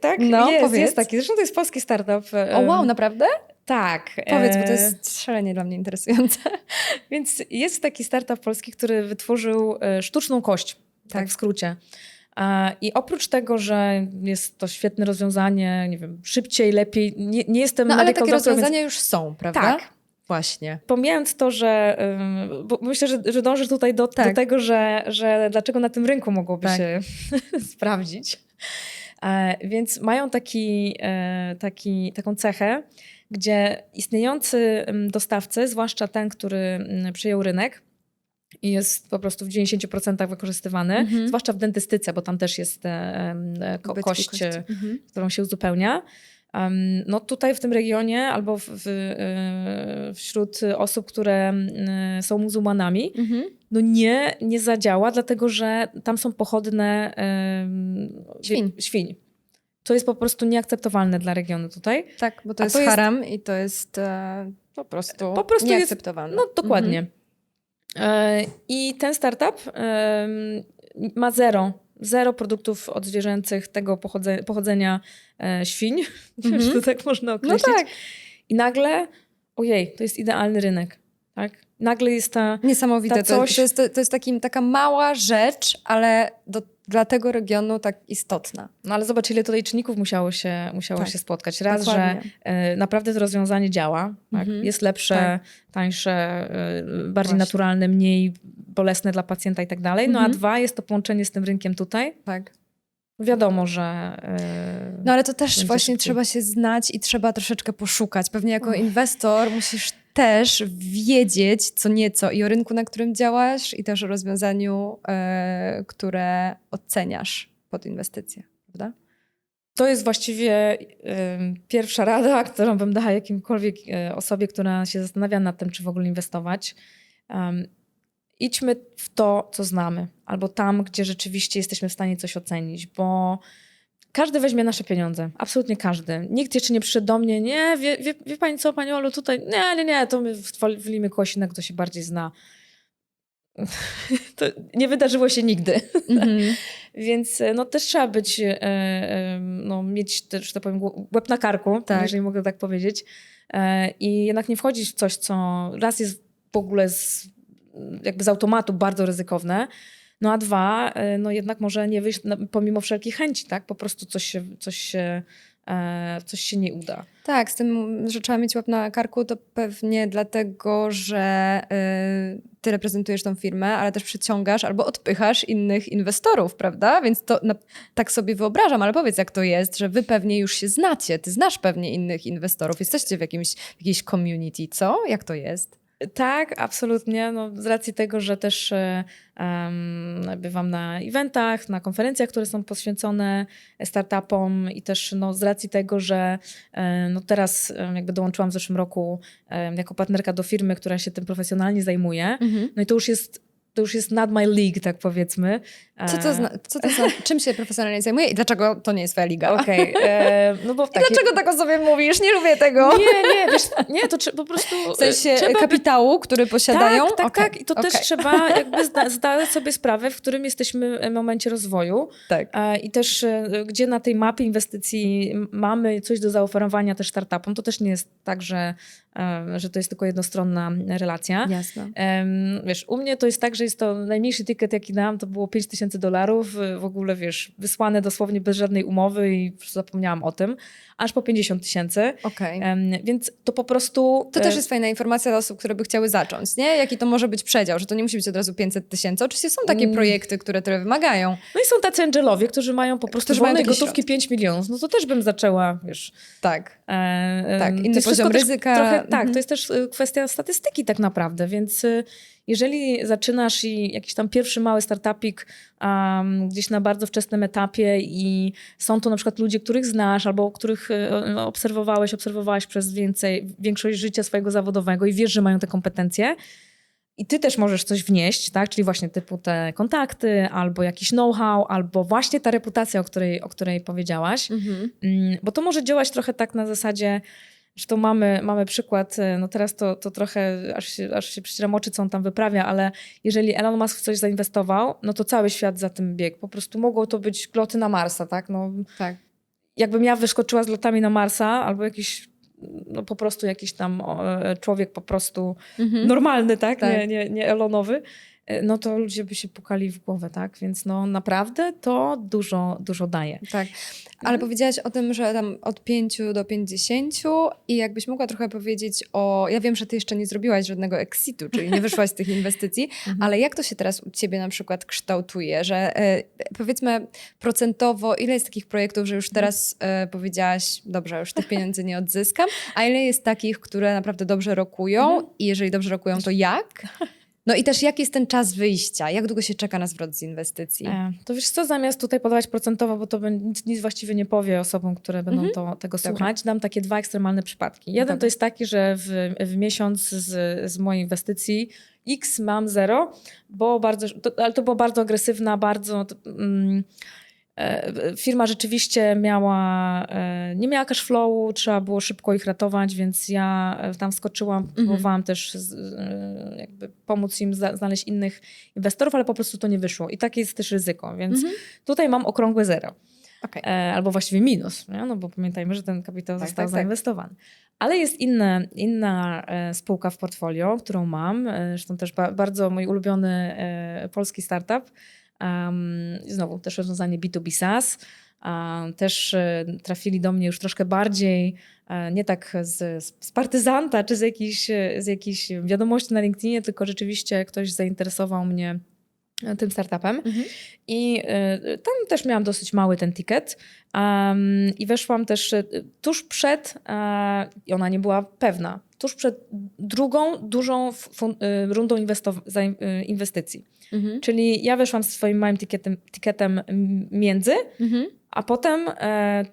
A: Tak?
B: No,
A: jest
B: powiedz.
A: taki. Zresztą to jest polski startup.
B: O wow, naprawdę?
A: Tak.
B: Powiedz, bo to jest szalenie dla mnie interesujące.
A: Więc jest taki startup polski, który wytworzył sztuczną kość, tak w skrócie. I oprócz tego, że jest to świetne rozwiązanie, nie wiem, szybciej, lepiej, nie jestem
B: No ale
A: medical
B: takie
A: doctor,
B: rozwiązania już są, prawda?
A: Tak.
B: Właśnie.
A: Pomijając to, że bo myślę, że dążysz tutaj do tego, że dlaczego na tym rynku mogłoby się sprawdzić. Więc mają taką cechę, gdzie istniejący dostawcy, zwłaszcza ten, który przejął rynek i jest po prostu w 90% wykorzystywany, zwłaszcza w dentystyce, bo tam też jest kość, którą się uzupełnia. No tutaj w tym regionie albo wśród osób, które są muzułmanami, no nie zadziała, dlatego że tam są pochodne świń. To jest po prostu nieakceptowalne dla regionu tutaj.
B: Tak, bo to jest haram i to jest po prostu nieakceptowalne.
A: No dokładnie. I ten startup ma zero produktów odzwierzęcych tego pochodzenia świń, jeśli to tak można określić.
B: No tak.
A: I nagle, ojej, to jest idealny rynek. Tak? Nagle jest ta...
B: Niesamowite.
A: coś...
B: To jest taka mała rzecz, ale dla tego regionu tak istotna.
A: No ale zobacz, ile tutaj czynników musiało się spotkać. Raz,
B: dokładnie.
A: że naprawdę to rozwiązanie działa. Tak? Jest lepsze, tańsze, bardziej naturalne, mniej bolesne dla pacjenta i tak dalej. No a dwa, jest to połączenie z tym rynkiem tutaj.
B: Tak.
A: Wiadomo, że...
B: No ale to też właśnie trzeba się znać i trzeba troszeczkę poszukać. Pewnie jako inwestor musisz też wiedzieć co nieco i o rynku, na którym działasz, i też o rozwiązaniu, które oceniasz pod inwestycję, prawda?
A: To jest właściwie pierwsza rada, którą bym dała jakimkolwiek osobie, która się zastanawia nad tym, czy w ogóle inwestować. Idźmy w to, co znamy, albo tam, gdzie rzeczywiście jesteśmy w stanie coś ocenić, bo każdy weźmie nasze pieniądze. Absolutnie każdy. Nikt jeszcze nie przyszedł do mnie, nie, wie pani co, pani Olu, tutaj, nie, to my wylimy kogoś innego, kto się bardziej zna. To nie wydarzyło się nigdy. Więc no, też trzeba być, mieć też, że tak powiem, łeb na karku, jeżeli mogę tak powiedzieć. I jednak nie wchodzić w coś, co raz jest w ogóle jakby z automatu bardzo ryzykowne, no a dwa, no jednak może nie wyjść pomimo wszelkich chęci, tak? Po prostu coś się nie uda.
B: Tak, z tym, że trzeba mieć łeb na karku, to pewnie dlatego, że ty reprezentujesz tą firmę, ale też przyciągasz albo odpychasz innych inwestorów, prawda? Więc to tak sobie wyobrażam, ale powiedz, jak to jest, że wy pewnie już się znacie, ty znasz pewnie innych inwestorów, jesteście w jakiejś community, co? Jak to jest?
A: Tak, absolutnie. No, z racji tego, że też bywam na eventach, na konferencjach, które są poświęcone startupom i też no, z racji tego, że no, teraz jakby dołączyłam w zeszłym roku jako partnerka do firmy, która się tym profesjonalnie zajmuje. No i to już jest to już jest not my league, tak powiedzmy.
B: Czym się profesjonalnie zajmuje i dlaczego to nie jest twoja liga?
A: Okej, no bo
B: I dlaczego tak o sobie mówisz? Nie lubię tego.
A: Nie, wiesz, nie, to po prostu...
B: W sensie
A: trzeba
B: kapitału, który posiadają?
A: Tak.
B: Okej,
A: I to też trzeba jakby zdać sobie sprawę, w którym jesteśmy momencie rozwoju.
B: Tak.
A: I też gdzie na tej mapie inwestycji mamy coś do zaoferowania też startupom. To też nie jest tak, że to jest tylko jednostronna relacja.
B: Jasne.
A: Wiesz, u mnie to jest tak, że jest to najmniejszy ticket, jaki dałem, to było $5,000 w ogóle, wiesz, wysłane dosłownie bez żadnej umowy i po prostu zapomniałam o tym, aż po 50,000.
B: Okej.
A: Więc to po prostu...
B: To też jest fajna informacja dla osób, które by chciały zacząć, nie? Jaki to może być przedział, że to nie musi być od razu 500,000. Oczywiście są takie projekty, które tyle wymagają.
A: No i są tacy angelowie, którzy mają po prostu wolnej gotówki 5 milionów. No to też bym zaczęła, wiesz...
B: Tak. Tak, inny
A: to jest
B: poziom
A: też
B: ryzyka.
A: Trochę, tak, to jest też kwestia statystyki tak naprawdę, więc jeżeli zaczynasz i jakiś tam pierwszy mały startupik gdzieś na bardzo wczesnym etapie i są to na przykład ludzie, których znasz albo których obserwowałaś przez większość życia swojego zawodowego i wiesz, że mają te kompetencje, i ty też możesz coś wnieść, tak? Czyli właśnie typu te kontakty, albo jakiś know-how, albo właśnie ta reputacja, o której powiedziałaś. Bo to może działać trochę tak na zasadzie, że to mamy przykład, no teraz to trochę, aż się przycieram oczy, co on tam wyprawia, ale jeżeli Elon Musk w coś zainwestował, no to cały świat za tym biegł. Po prostu mogło to być loty na Marsa, tak? No,
B: Tak.
A: jakbym ja wyskoczyła z lotami na Marsa, albo jakiś... No po prostu jakiś tam człowiek po prostu normalny, tak?
B: Tak.
A: Nie Elonowy, no to ludzie by się pukali w głowę, tak? Więc no naprawdę to dużo daje.
B: Tak, ale powiedziałaś o tym, że tam od 5 do 50 i jakbyś mogła trochę powiedzieć ja wiem, że ty jeszcze nie zrobiłaś żadnego exitu, czyli nie wyszłaś z tych inwestycji, ale jak to się teraz u ciebie na przykład kształtuje, że powiedzmy procentowo, ile jest takich projektów, że już teraz powiedziałaś, dobrze, już tych pieniędzy nie odzyskam, a ile jest takich, które naprawdę dobrze rokują i jeżeli dobrze rokują, to jak? No i też jaki jest ten czas wyjścia? Jak długo się czeka na zwrot z inwestycji?
A: To wiesz co, zamiast tutaj podawać procentowo, bo to nic właściwie nie powie osobom, które będą tego słuchać, dam takie 2 ekstremalne przypadki. Jeden to jest taki, że w miesiąc z mojej inwestycji X mam 0, ale to była bardzo agresywna, firma rzeczywiście nie miała cash flowu, trzeba było szybko ich ratować, więc ja tam wskoczyłam, próbowałam też jakby pomóc im znaleźć innych inwestorów, ale po prostu to nie wyszło. I takie jest też ryzyko, więc tutaj mam okrągłe 0.
B: Okay.
A: Albo właściwie minus, nie? No bo pamiętajmy, że ten kapitał został zainwestowany. Ale jest inna spółka w portfolio, którą mam, zresztą też bardzo mój ulubiony polski startup, znowu też rozwiązanie B2B SaaS. Też trafili do mnie już troszkę bardziej, nie tak z partyzanta czy z jakiejś wiadomości na LinkedInie, tylko rzeczywiście ktoś zainteresował mnie tym startupem. I tam też miałam dosyć mały ten ticket i weszłam też tuż przed, i ona nie była pewna, tuż przed drugą dużą rundą inwestycji. Czyli ja weszłam z swoim małym ticketem między, a potem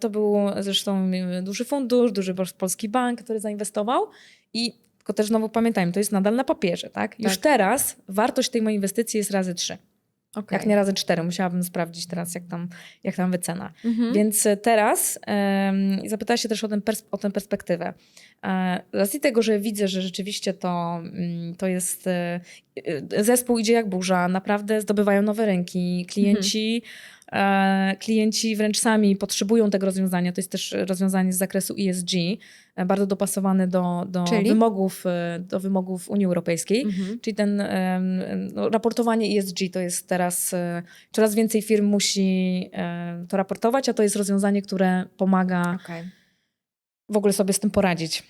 A: to był zresztą duży fundusz, duży polski bank, który zainwestował i tylko też znowu pamiętajmy, to jest nadal na papierze, tak? Już teraz wartość tej mojej inwestycji jest razy 3. Okay. Jak nie razy 4. Musiałabym sprawdzić teraz, jak tam wycena. Więc teraz zapytała się też o tę perspektywę. Z racji tego, że widzę, że rzeczywiście to jest... Zespół idzie jak burza, naprawdę zdobywają nowe rynki. Klienci wręcz sami potrzebują tego rozwiązania. To jest też rozwiązanie z zakresu ESG, bardzo dopasowane do wymogów Unii Europejskiej. Czyli raportowanie ESG to jest teraz, coraz więcej firm musi to raportować, a to jest rozwiązanie, które pomaga w ogóle sobie z tym poradzić.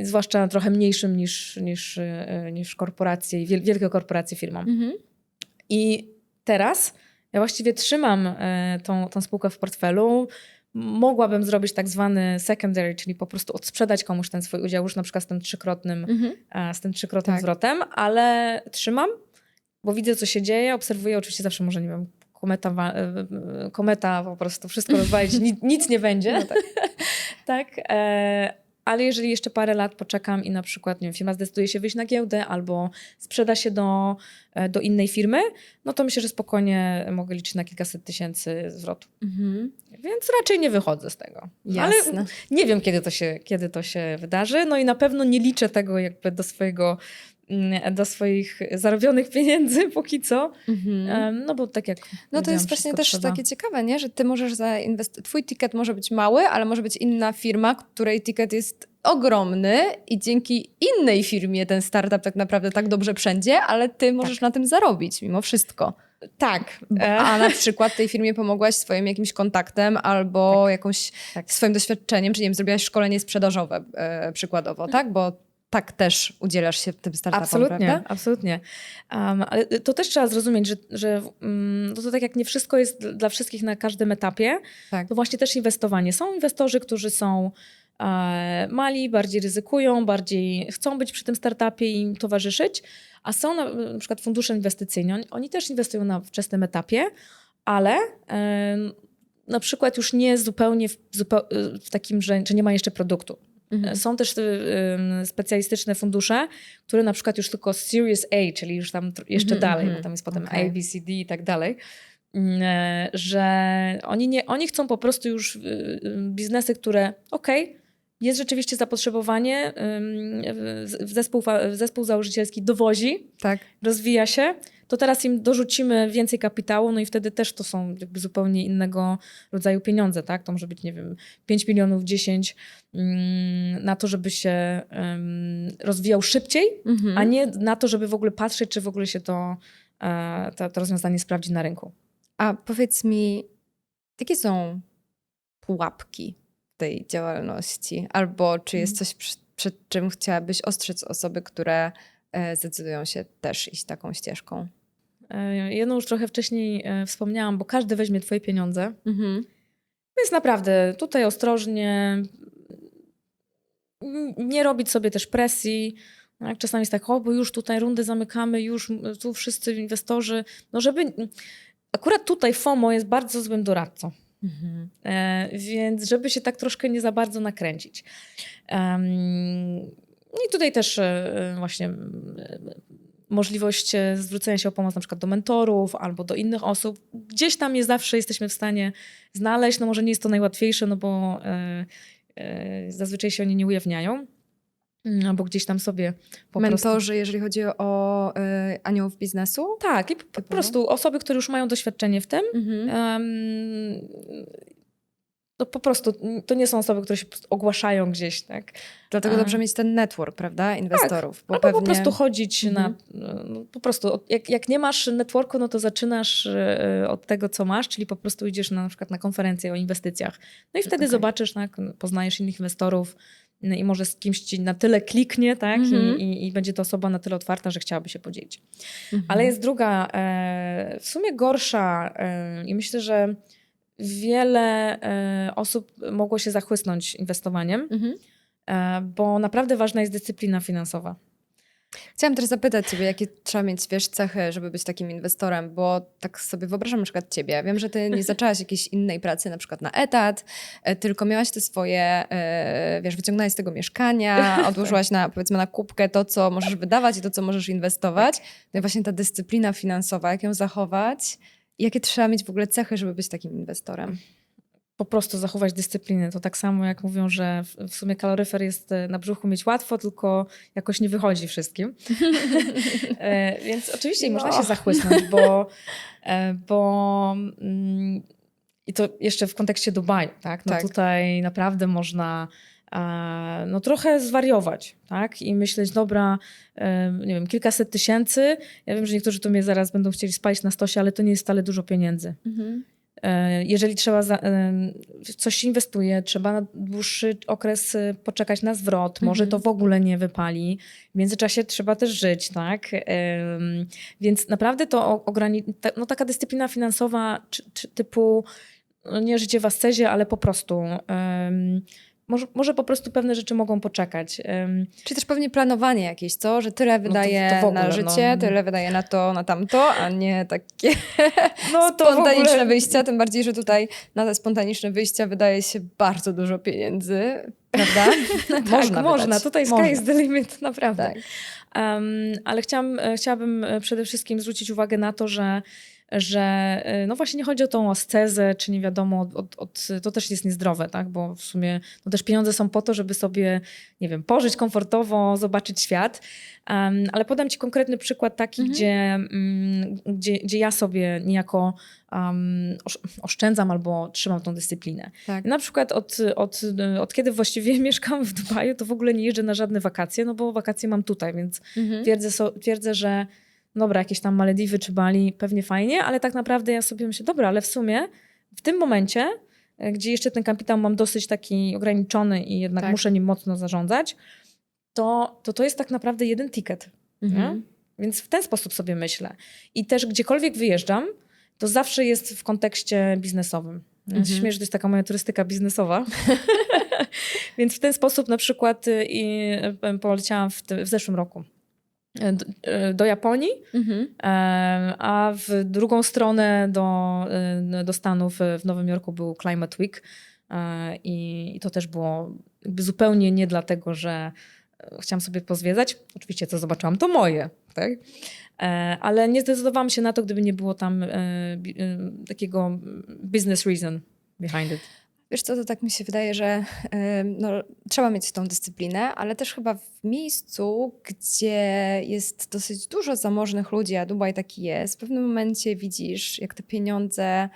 A: Zwłaszcza trochę mniejszym niż korporacje, wielkie korporacje firmom. I teraz ja właściwie trzymam tą spółkę w portfelu. Mogłabym zrobić tak zwany secondary, czyli po prostu odsprzedać komuś ten swój udział już na przykład z tym trzykrotnym zwrotem, ale trzymam, bo widzę, co się dzieje, obserwuję, oczywiście zawsze może, nie wiem, kometa po prostu wszystko rozwalić, nic nie będzie. No tak. ale jeżeli jeszcze parę lat poczekam i na przykład, nie wiem, firma zdecyduje się wyjść na giełdę albo sprzeda się do innej firmy, no to myślę, że spokojnie mogę liczyć na kilkaset tysięcy zwrotu. Więc raczej nie wychodzę z tego.
B: Jasne.
A: Ale nie wiem, kiedy to się wydarzy. No i na pewno nie liczę tego jakby do swoich zarobionych pieniędzy póki co. No bo tak jak
B: No to jest właśnie też takie ciekawe, nie? Że ty możesz twój ticket może być mały, ale może być inna firma, której ticket jest ogromny i dzięki innej firmie ten startup tak naprawdę tak dobrze przędzie, ale ty możesz na tym zarobić mimo wszystko.
A: Tak.
B: A na przykład tej firmie pomogłaś swoim jakimś kontaktem albo jakąś swoim doświadczeniem, czy nie wiem, zrobiłaś szkolenie sprzedażowe przykładowo, tak? Bo tak też udzielasz się tym startupom, prawda?
A: Absolutnie. Ale to też trzeba zrozumieć, że to tak jak nie wszystko jest dla wszystkich na każdym etapie, to właśnie też inwestowanie. Są inwestorzy, którzy są mali, bardziej ryzykują, bardziej chcą być przy tym startupie i im towarzyszyć, a są na przykład fundusze inwestycyjne. Oni też inwestują na wczesnym etapie, ale na przykład już nie zupełnie w takim, że nie ma jeszcze produktu. Są też specjalistyczne fundusze, które na przykład już tylko Series A, czyli już tam jeszcze dalej, bo tam jest potem A, B, C, D i tak dalej, że oni chcą po prostu już biznesy, które jest rzeczywiście zapotrzebowanie, zespół założycielski dowozi, rozwija się, to teraz im dorzucimy więcej kapitału, no i wtedy też to są jakby zupełnie innego rodzaju pieniądze, tak? To może być, nie wiem, 5 milionów, 10 na to, żeby się rozwijał szybciej, a nie na to, żeby w ogóle patrzeć, czy w ogóle się to rozwiązanie sprawdzi na rynku.
B: A powiedz mi, jakie są pułapki tej działalności? Albo czy jest coś, przed czym chciałabyś ostrzec osoby, które zdecydują się też iść taką ścieżką?
A: Jedną już trochę wcześniej wspomniałam, bo każdy weźmie twoje pieniądze. Więc naprawdę tutaj ostrożnie, nie robić sobie też presji. Jak czasami jest tak, bo już tutaj rundę zamykamy, już tu wszyscy inwestorzy. No żeby... Akurat tutaj FOMO jest bardzo złym doradcą. Więc żeby się tak troszkę nie za bardzo nakręcić. I tutaj też właśnie możliwość zwrócenia się o pomoc na przykład do mentorów albo do innych osób. Gdzieś tam je zawsze jesteśmy w stanie znaleźć. No może nie jest to najłatwiejsze, no bo zazwyczaj się oni nie ujawniają. Albo gdzieś tam sobie
B: Mentorzy, jeżeli chodzi o aniołów biznesu?
A: Tak, i po prostu osoby, które już mają doświadczenie w tym. To po prostu to nie są osoby, które się ogłaszają gdzieś, tak?
B: Dlatego dobrze mieć ten network, prawda, inwestorów.
A: Tak, bo albo po prostu chodzić na... po prostu jak nie masz networku, no to zaczynasz od tego, co masz, czyli po prostu idziesz na przykład na konferencję o inwestycjach. No i wtedy zobaczysz, tak, poznajesz innych inwestorów i może z kimś ci na tyle kliknie, tak? I będzie to osoba na tyle otwarta, że chciałaby się podzielić. Ale jest druga, w sumie gorsza i myślę, że wiele osób mogło się zachłysnąć inwestowaniem, bo naprawdę ważna jest dyscyplina finansowa.
B: Chciałam też zapytać ciebie, jakie trzeba mieć, cechy, żeby być takim inwestorem, bo tak sobie wyobrażam na przykład ciebie. Wiem, że ty nie zaczęłaś jakiejś innej pracy, na przykład na etat, tylko miałaś te swoje, wyciągnęłaś z tego mieszkania, odłożyłaś powiedzmy na kubkę to, co możesz wydawać i to, co możesz inwestować. No i właśnie ta dyscyplina finansowa, jak ją zachować? I jakie trzeba mieć w ogóle cechy, żeby być takim inwestorem?
A: Po prostu zachować dyscyplinę. To tak samo jak mówią, że w sumie kaloryfer jest na brzuchu mieć łatwo, tylko jakoś nie wychodzi wszystkim. Więc oczywiście można się zachłysnąć, bo i to jeszcze w kontekście Dubaju, tak? No tutaj naprawdę można trochę zwariować, tak? I myśleć, dobra, nie wiem, kilkaset tysięcy. Ja wiem, że niektórzy tu mnie zaraz będą chcieli spalić na stosie, ale to nie jest wcale dużo pieniędzy. Jeżeli trzeba coś się inwestuje, trzeba na dłuższy okres poczekać na zwrot, może to w ogóle nie wypali. W międzyczasie trzeba też żyć, tak? Więc naprawdę to taka dyscyplina finansowa czy typu nie życie w ascezie, ale po prostu może po prostu pewne rzeczy mogą poczekać.
B: Czyli też pewnie planowanie jakieś, co? Że tyle wydaje
A: to w ogóle,
B: na życie, tyle wydaje na to, na tamto, a nie takie
A: No to
B: spontaniczne
A: w ogóle...
B: wyjścia. Tym bardziej, że tutaj na te spontaniczne wyjścia wydaje się bardzo dużo pieniędzy, prawda?
A: Tak, można. Tutaj sky is the limit, naprawdę.
B: Tak.
A: Ale chciałabym przede wszystkim zwrócić uwagę na to, że no właśnie nie chodzi o tą ascezę, czy nie wiadomo, to też jest niezdrowe, tak? Bo w sumie no też pieniądze są po to, żeby sobie, nie wiem, pożyć komfortowo, zobaczyć świat. Ale podam ci konkretny przykład taki, gdzie ja sobie niejako oszczędzam albo trzymam tą dyscyplinę.
B: Tak.
A: Na przykład od kiedy właściwie mieszkam w Dubaju, to w ogóle nie jeżdżę na żadne wakacje, no bo wakacje mam tutaj, więc twierdzę, że dobra, jakieś tam Malediwy czy Bali, pewnie fajnie, ale tak naprawdę ja sobie myślę, dobra, ale w sumie w tym momencie, gdzie jeszcze ten kapitał mam dosyć taki ograniczony i jednak muszę nim mocno zarządzać, to jest tak naprawdę jeden ticket. Nie? Więc w ten sposób sobie myślę. I też gdziekolwiek wyjeżdżam, to zawsze jest w kontekście biznesowym. Więc śmieję, że to jest taka moja turystyka biznesowa. Więc w ten sposób na przykład poleciałam w zeszłym roku do Japonii, a w drugą stronę do Stanów w Nowym Jorku był Climate Week i to też było jakby zupełnie nie dlatego, że chciałam sobie pozwiedzać. Oczywiście co zobaczyłam, to moje, tak? Ale nie zdecydowałam się na to, gdyby nie było tam takiego business reason behind it.
B: Wiesz co, to tak mi się wydaje, że no, trzeba mieć tą dyscyplinę, ale też chyba w miejscu, gdzie jest dosyć dużo zamożnych ludzi, a Dubaj taki jest, w pewnym momencie widzisz, jak te pieniądze...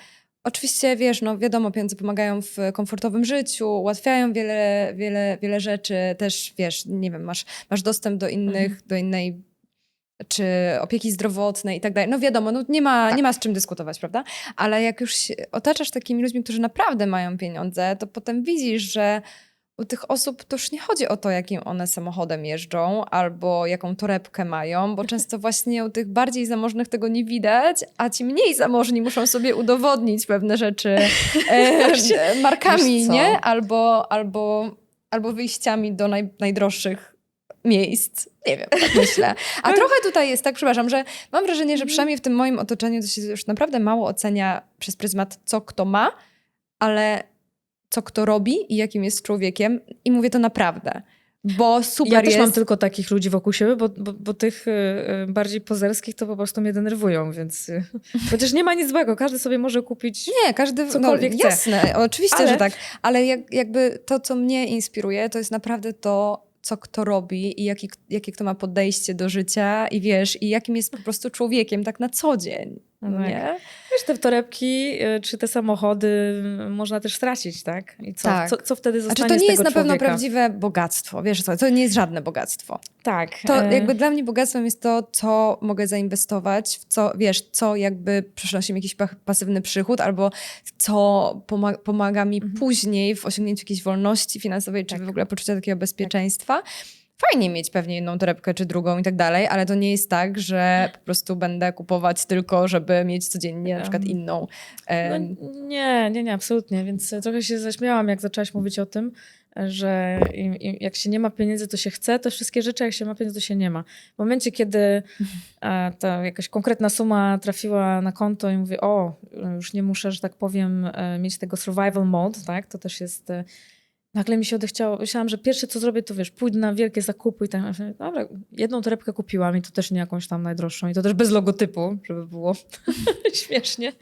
B: Oczywiście, wiesz, no wiadomo, pieniądze pomagają w komfortowym życiu, ułatwiają wiele rzeczy. Też, wiesz, nie wiem, masz dostęp do innej czy opieki zdrowotnej i tak dalej. No wiadomo, no nie ma z czym dyskutować, prawda? Ale jak już się otaczasz takimi ludźmi, którzy naprawdę mają pieniądze, to potem widzisz, że u tych osób to już nie chodzi o to, jakim one samochodem jeżdżą albo jaką torebkę mają, bo często właśnie u tych bardziej zamożnych tego nie widać, a ci mniej zamożni muszą sobie udowodnić pewne rzeczy markami, nie? Albo wyjściami do najdroższych miejsc. Nie wiem, tak myślę. A trochę tutaj jest tak, przepraszam, że mam wrażenie, że przynajmniej w tym moim otoczeniu to się już naprawdę mało ocenia przez pryzmat, co kto ma, ale co kto robi i jakim jest człowiekiem. I mówię to naprawdę. Bo super
A: ja też
B: jest...
A: mam tylko takich ludzi wokół siebie, bo tych bardziej pozerskich to po prostu mnie denerwują, więc chociaż nie ma nic złego, każdy sobie może kupić
B: Nie, każdy
A: cokolwiek chce.
B: Jasne, oczywiście, że tak. Ale jakby to, co mnie inspiruje, to jest naprawdę to, co kto robi i jakie kto ma podejście do życia i wiesz, i jakim jest po prostu człowiekiem tak na co dzień. No nie?
A: Wiesz, te torebki czy te samochody można też stracić, tak? I co wtedy zostanie z tego człowieka?
B: to nie jest na pewno prawdziwe bogactwo, wiesz co, to nie jest żadne bogactwo.
A: Tak.
B: To jakby dla mnie bogactwem jest to, co mogę zainwestować, w co, wiesz, co jakby przynosi mi jakiś pasywny przychód, albo co pomaga mi później w osiągnięciu jakiejś wolności finansowej, czy w ogóle poczucia takiego bezpieczeństwa. Fajnie mieć pewnie jedną torebkę czy drugą i tak dalej, ale to nie jest tak, że po prostu będę kupować tylko, żeby mieć codziennie na przykład inną.
A: No, nie, absolutnie. Więc trochę się zaśmiałam, jak zaczęłaś mówić o tym, że jak się nie ma pieniędzy, to się chce, to wszystkie rzeczy, jak się ma pieniędzy, to się nie ma. W momencie, kiedy ta jakaś konkretna suma trafiła na konto i mówię, już nie muszę, że tak powiem, mieć tego survival mode, tak? To też jest... Nagle mi się odechciało, myślałam, że pierwsze co zrobię, to wiesz, pójdę na wielkie zakupy i tak, dobra, jedną torebkę kupiłam i to też nie jakąś tam najdroższą i to też bez logotypu, żeby było śmiesznie.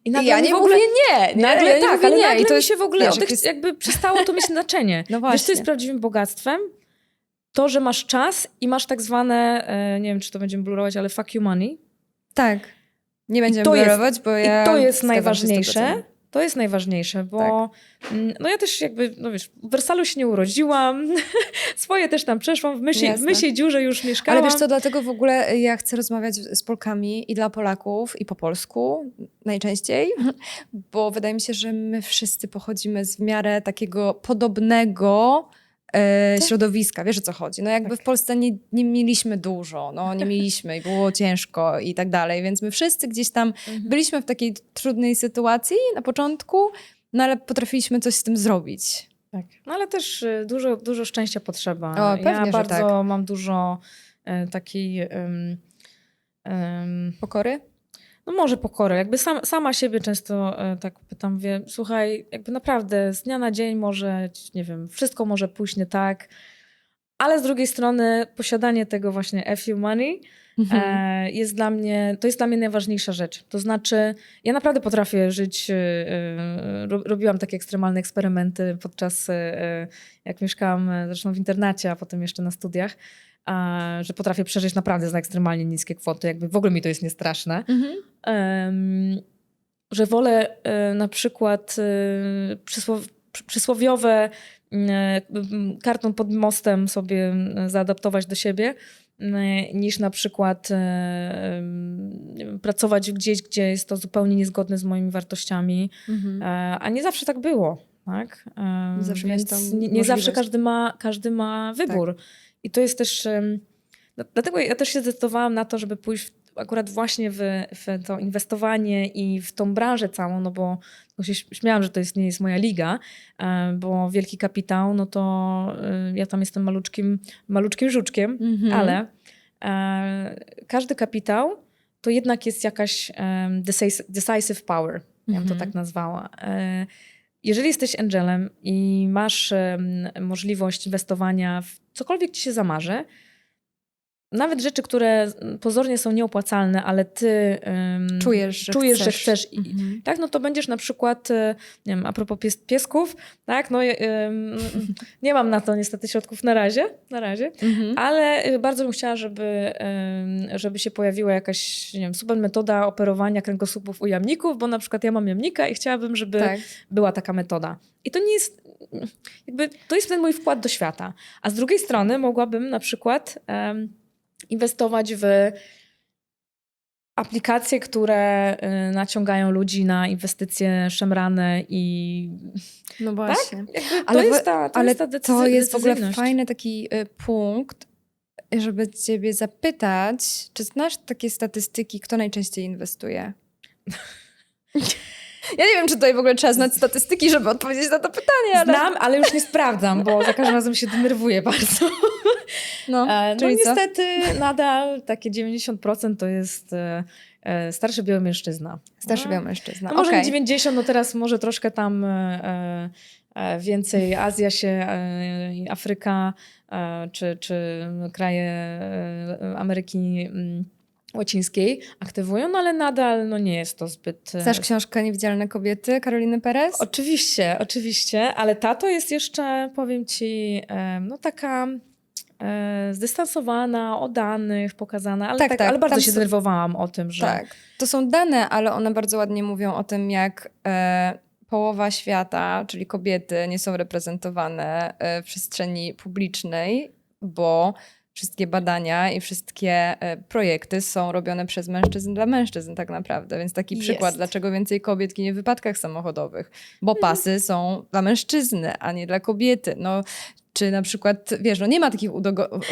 A: I nagle
B: ja nie
A: w ogóle,
B: mówię nie.
A: Nagle
B: ja
A: tak,
B: nie
A: ale
B: nie.
A: nagle
B: I to
A: mi
B: jest,
A: się w ogóle
B: wiesz,
A: jakby przestało to mieć znaczenie.
B: No właśnie.
A: Wiesz, co jest prawdziwym bogactwem? To, że masz czas i masz tak zwane, nie wiem, czy to będziemy blurować, ale fuck you money.
B: Tak. Nie będziemy blurować, bo ja...
A: I to jest najważniejsze. To jest najważniejsze, bo no ja też jakby, no wiesz, w Wersalu się nie urodziłam, swoje też tam przeszłam, w Mysiej Dziurze już mieszkałam.
B: Ale wiesz co, dlatego w ogóle ja chcę rozmawiać z Polkami i dla Polaków i po polsku najczęściej, bo wydaje mi się, że my wszyscy pochodzimy z w miarę takiego podobnego środowiska. Wiesz, o co chodzi? No jakby w Polsce nie mieliśmy dużo, no nie mieliśmy i było ciężko i tak dalej, więc my wszyscy gdzieś tam byliśmy w takiej trudnej sytuacji na początku, no ale potrafiliśmy coś z tym zrobić.
A: Tak. No ale też dużo szczęścia potrzeba.
B: O, pewnie,
A: ja
B: że
A: bardzo
B: tak.
A: mam dużo takiej...
B: Pokory?
A: no może pokory. Jakby sama siebie często tak pytam, mówię, słuchaj, jakby naprawdę z dnia na dzień może, nie wiem, wszystko może pójść nie tak, ale z drugiej strony posiadanie tego właśnie FU money jest dla mnie, to jest dla mnie najważniejsza rzecz. To znaczy, ja naprawdę potrafię żyć, robiłam takie ekstremalne eksperymenty podczas, jak mieszkałam zresztą w internacie, a potem jeszcze na studiach, że potrafię przeżyć naprawdę za ekstremalnie niskie kwoty, jakby w ogóle mi to jest niestraszne. Że wolę na przykład przysłowiowe karton pod mostem sobie zaadaptować do siebie, niż na przykład nie wiem, pracować gdzieś, gdzie jest to zupełnie niezgodne z moimi wartościami. A nie zawsze tak było. Tak?
B: Zawsze
A: Więc
B: miałeś tą
A: nie zawsze
B: możliwość.
A: każdy ma wybór. I to jest też... Dlatego ja też się zdecydowałam na to, żeby pójść akurat właśnie w to inwestowanie i w tą branżę całą, no bo się śmiałam, że to nie jest moja liga, bo wielki kapitał, no to ja tam jestem maluczkim żuczkiem, ale każdy kapitał to jednak jest jakaś decisive power, ja bym to tak nazwała. Jeżeli jesteś angelem i masz możliwość inwestowania w cokolwiek ci się zamarzy, nawet rzeczy, które pozornie są nieopłacalne, ale ty
B: Czujesz,
A: że chcesz. Tak, no to będziesz na przykład, nie wiem, a propos piesków, tak, no nie mam na to niestety środków na razie, ale bardzo bym chciała, żeby się pojawiła jakaś, nie wiem, super metoda operowania kręgosłupów u jamników, bo na przykład ja mam jamnika i chciałabym, żeby była taka metoda. I to nie jest, jakby, to jest ten mój wkład do świata. A z drugiej strony mogłabym na przykład inwestować w aplikacje, które naciągają ludzi na inwestycje szemrane i...
B: No właśnie.
A: Tak? To jest ta
B: to jest w ogóle
A: decyzyjność.
B: fajny taki punkt, żeby ciebie zapytać, czy znasz takie statystyki, kto najczęściej inwestuje? Ja nie wiem, czy tutaj w ogóle trzeba znać statystyki, żeby odpowiedzieć na to pytanie, ale...
A: Znam, ale już nie sprawdzam, bo za każdym razem się denerwuję bardzo.
B: No,
A: No
B: czyli co?
A: niestety nadal takie 90% to jest starszy biały mężczyzna.
B: Starszy biały mężczyzna.
A: No może
B: Okej.
A: nie 90, no teraz może troszkę tam więcej Azja się, Afryka czy kraje Ameryki Łacińskiej aktywują, no ale nadal no nie jest to zbyt...
B: Znasz książkę Niewidzialne kobiety Karoliny Perez?
A: Oczywiście, ale ta to jest jeszcze, powiem ci, no taka zdystansowana, o danych pokazana, ale, ale bardzo się denerwowałam o tym, że...
B: Tak, to są dane, ale one bardzo ładnie mówią o tym, jak połowa świata, czyli kobiety, nie są reprezentowane w przestrzeni publicznej, bo wszystkie badania i wszystkie projekty są robione przez mężczyzn dla mężczyzn tak naprawdę. Więc taki przykład, dlaczego więcej kobiet ginie w wypadkach samochodowych. Bo pasy są dla mężczyzny, a nie dla kobiety. No, czy na przykład, wiesz, no nie ma takich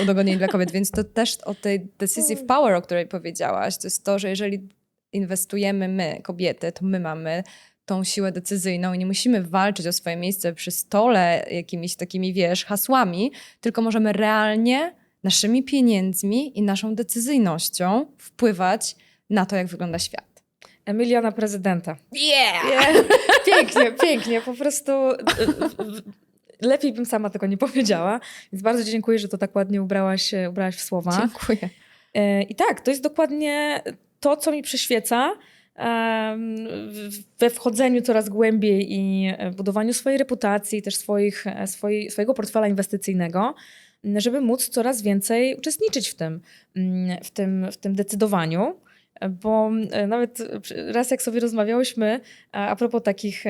B: udogodnień dla kobiet, więc to też o tej decisive power, o której powiedziałaś, to jest to, że jeżeli inwestujemy my, kobiety, to my mamy tą siłę decyzyjną i nie musimy walczyć o swoje miejsce przy stole jakimiś takimi, wiesz, hasłami, tylko możemy realnie naszymi pieniędzmi i naszą decyzyjnością wpływać na to, jak wygląda świat.
A: Emilia na prezydenta.
B: Yeah!
A: Pięknie. Po prostu lepiej bym sama tego nie powiedziała. Więc bardzo dziękuję, że to tak ładnie ubrałaś w słowa.
B: Dziękuję.
A: I tak, to jest dokładnie to, co mi przyświeca we wchodzeniu coraz głębiej i budowaniu swojej reputacji, też swojego portfela inwestycyjnego, żeby móc coraz więcej uczestniczyć w tym decydowaniu. Bo nawet raz jak sobie rozmawiałyśmy a propos takich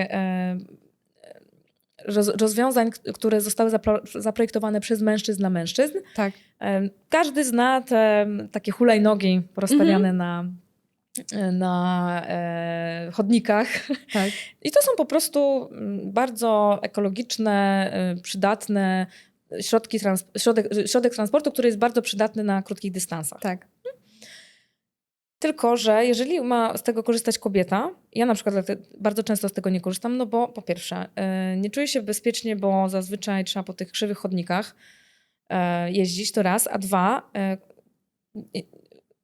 A: rozwiązań, które zostały zaprojektowane przez mężczyzn dla mężczyzn.
B: Tak.
A: Każdy zna te takie hulajnogi rozstawiane na chodnikach.
B: Tak.
A: I to są po prostu bardzo ekologiczne, przydatne środek transportu, który jest bardzo przydatny na krótkich dystansach.
B: Tak.
A: Tylko że jeżeli ma z tego korzystać kobieta, ja na przykład bardzo często z tego nie korzystam, no bo po pierwsze nie czuję się bezpiecznie, bo zazwyczaj trzeba po tych krzywych chodnikach jeździć, to raz, a dwa,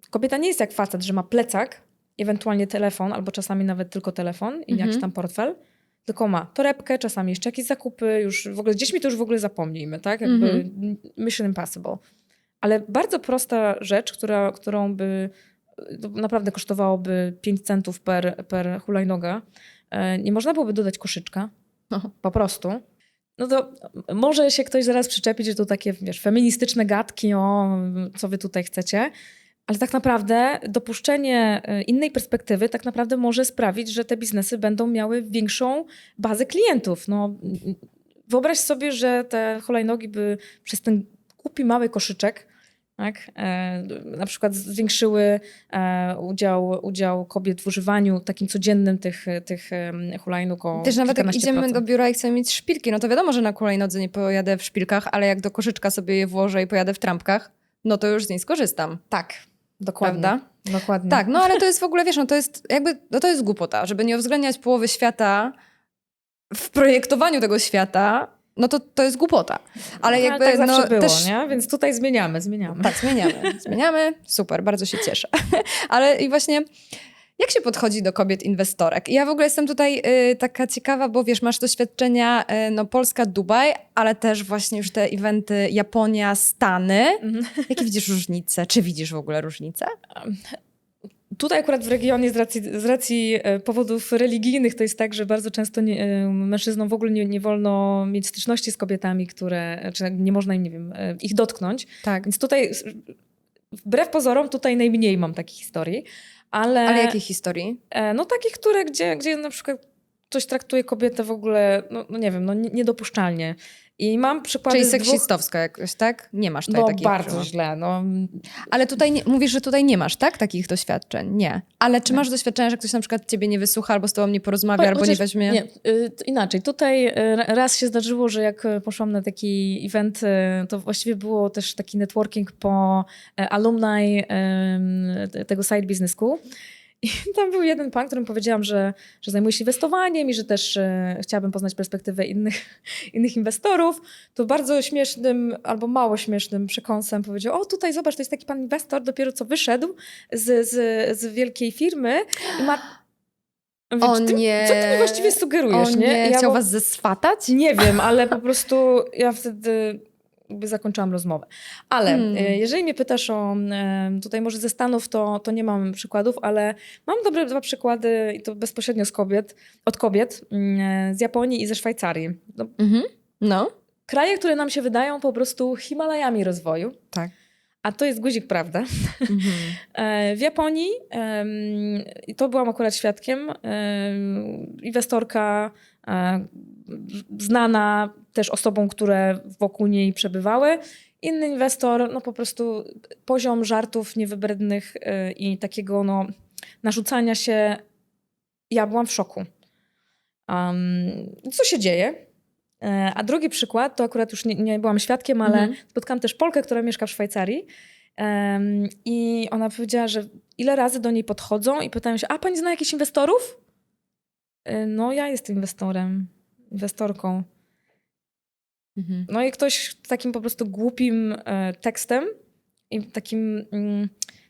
A: kobieta nie jest jak facet, że ma plecak, ewentualnie telefon, albo czasami nawet tylko telefon i jakiś tam portfel, tylko ma torebkę, czasami jeszcze jakieś zakupy, już w ogóle z dziećmi to już w ogóle zapomnijmy, tak? Jakby mission impossible. Ale bardzo prosta rzecz, którą by to naprawdę kosztowałoby 5 centów per hulajnoga, nie można byłoby dodać koszyczka, po prostu. No to może się ktoś zaraz przyczepić, że to takie, wiesz, feministyczne gadki, o co wy tutaj chcecie, ale tak naprawdę dopuszczenie innej perspektywy tak naprawdę może sprawić, że te biznesy będą miały większą bazę klientów. No, wyobraź sobie, że te hulajnogi by przez ten głupi mały koszyczek, tak, na przykład zwiększyły udział kobiet w używaniu takim codziennym tych hulajnóg o
B: Też nawet jak
A: kilkanaście
B: idziemy
A: procent.
B: do biura i chcemy mieć szpilki, no to wiadomo, że na hulajnodze nie pojadę w szpilkach, ale jak do koszyczka sobie je włożę i pojadę w trampkach, no to już z niej skorzystam.
A: Tak, dokładnie.
B: Prawda?
A: Dokładnie.
B: Tak, no ale to jest w ogóle, wiesz, no to jest jakby, no to jest głupota, żeby nie uwzględniać połowy świata w projektowaniu tego świata, no to jest głupota. Ale jakby,
A: tak zawsze
B: no
A: było,
B: też...
A: nie? Więc tutaj zmieniamy.
B: Tak, zmieniamy, super, bardzo się cieszę. Ale i właśnie, jak się podchodzi do kobiet inwestorek? Ja w ogóle jestem tutaj taka ciekawa, bo wiesz, masz doświadczenia, no Polska, Dubaj, ale też właśnie już te eventy Japonia, Stany. Jakie widzisz różnice? Czy widzisz w ogóle różnice?
A: Tutaj akurat w regionie z racji powodów religijnych to jest tak, że bardzo często mężczyznom w ogóle nie wolno mieć styczności z kobietami, czy nie można im, nie wiem, ich dotknąć.
B: Tak.
A: Więc tutaj wbrew pozorom tutaj najmniej mam takich historii. Ale
B: jakiej historii?
A: No takich, gdzie na przykład ktoś traktuje kobietę w ogóle, no nie wiem, no niedopuszczalnie. I mam przykłady
B: Czyli
A: z dwóch...
B: seksistowska jakoś, tak? Nie masz tutaj
A: No
B: takich
A: bardzo
B: przykładów.
A: źle, no.
B: Ale tutaj mówisz, że tutaj nie masz, tak? Takich doświadczeń? Nie. Ale czy masz doświadczenia, że ktoś na przykład ciebie nie wysłucha, albo z tobą nie porozmawia, albo nie
A: Chociaż
B: weźmie...
A: Nie, inaczej. Tutaj raz się zdarzyło, że jak poszłam na taki event, to właściwie było też taki networking po alumni tego Side Business School. I tam był jeden pan, którym powiedziałam, że zajmuję się inwestowaniem i że też chciałabym poznać perspektywę innych inwestorów. To bardzo śmiesznym albo mało śmiesznym przekąsem powiedział: o tutaj zobacz, to jest taki pan inwestor, dopiero co wyszedł z wielkiej firmy i ma... Mówię,
B: O
A: nie. Co ty mi właściwie sugerujesz, nie?
B: Chciał was zeswatać?
A: Nie wiem, ale po prostu ja wtedy jakby zakończyłam rozmowę. Ale jeżeli mnie pytasz o tutaj może ze Stanów, to nie mam przykładów, ale mam dobre 2 przykłady i to bezpośrednio od kobiet z Japonii i ze Szwajcarii. No,
B: No.
A: kraje, które nam się wydają po prostu Himalajami rozwoju.
B: Tak.
A: A to jest guzik, prawda? W Japonii, i to byłam akurat świadkiem, inwestorka znana też osobom, które wokół niej przebywały. Inny inwestor, no po prostu poziom żartów niewybrednych i takiego no, narzucania się. Ja byłam w szoku. Co się dzieje? A drugi przykład, to akurat już nie byłam świadkiem, ale spotkałam też Polkę, która mieszka w Szwajcarii i ona powiedziała, że ile razy do niej podchodzą i pytają się: a pani zna jakichś inwestorów? No ja jestem inwestorką. No i ktoś takim po prostu głupim tekstem i takim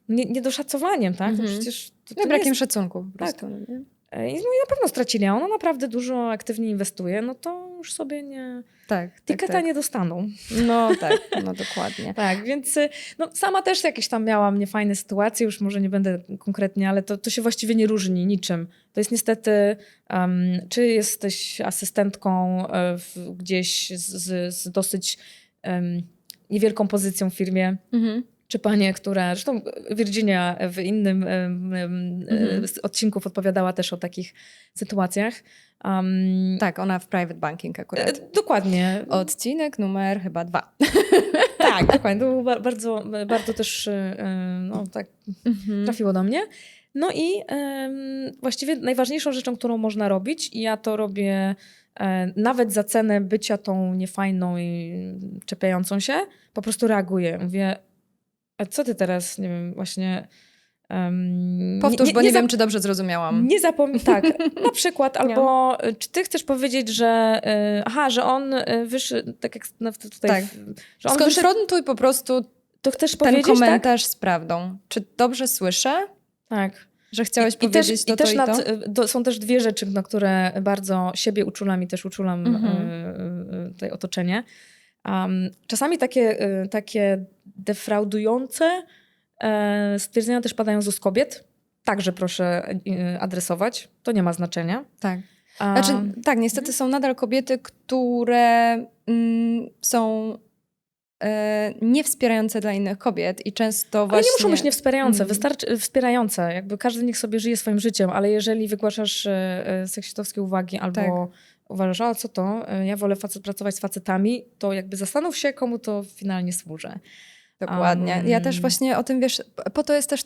A: niedoszacowaniem, tak? To przecież to
B: Brakiem
A: jest...
B: szacunku po
A: Tak.
B: prostu. Nie?
A: I no i na pewno stracili, a ona naprawdę dużo aktywnie inwestuje, no to już sobie nie...
B: Tak.
A: Tiketa nie dostaną.
B: No tak, no dokładnie.
A: Tak, więc no, sama też jakieś tam miałam niefajne sytuacje, już może nie będę konkretnie, ale to się właściwie nie różni niczym. To jest niestety, czy jesteś asystentką gdzieś z dosyć niewielką pozycją w firmie, czy panie, która... Zresztą Virginia w innym z odcinków odpowiadała też o takich sytuacjach.
B: Tak, ona w private banking akurat.
A: Dokładnie.
B: Odcinek numer chyba 2.
A: Tak, dokładnie. To było bardzo też no, tak trafiło do mnie. No i właściwie najważniejszą rzeczą, którą można robić, i ja to robię nawet za cenę bycia tą niefajną i czepiającą się, po prostu reaguję. Mówię: a co ty teraz, nie wiem, właśnie
B: Powtórz, bo nie wiem, czy dobrze zrozumiałam.
A: Nie zapomnij, tak, na przykład, albo czy ty chcesz powiedzieć, że że on wyszedł, tak jak tutaj,
B: Tak.
A: że on wyszedł,
B: Skonfrontuj po prostu
A: to chcesz
B: ten
A: powiedzieć,
B: komentarz z prawdą. Czy dobrze słyszę,
A: tak?
B: że chciałeś powiedzieć to,
A: też
B: i to?
A: są też dwie rzeczy, na które bardzo siebie uczulam i też uczulam tutaj otoczenie. Czasami takie defraudujące stwierdzenia też padają z ust kobiet. Także proszę adresować. To nie ma znaczenia.
B: Tak. Znaczy, tak, niestety są nadal kobiety, które są niewspierające dla innych kobiet i często
A: Ale
B: właśnie...
A: nie muszą być niewspierające, wystarczy wspierające. Jakby każdy niech sobie żyje swoim życiem, ale jeżeli wygłaszasz seksistowskie uwagi albo uważasz, a co to, ja wolę pracować z facetami, to jakby zastanów się, komu to finalnie służy.
B: Dokładnie. Ja też właśnie o tym, wiesz, po to jest też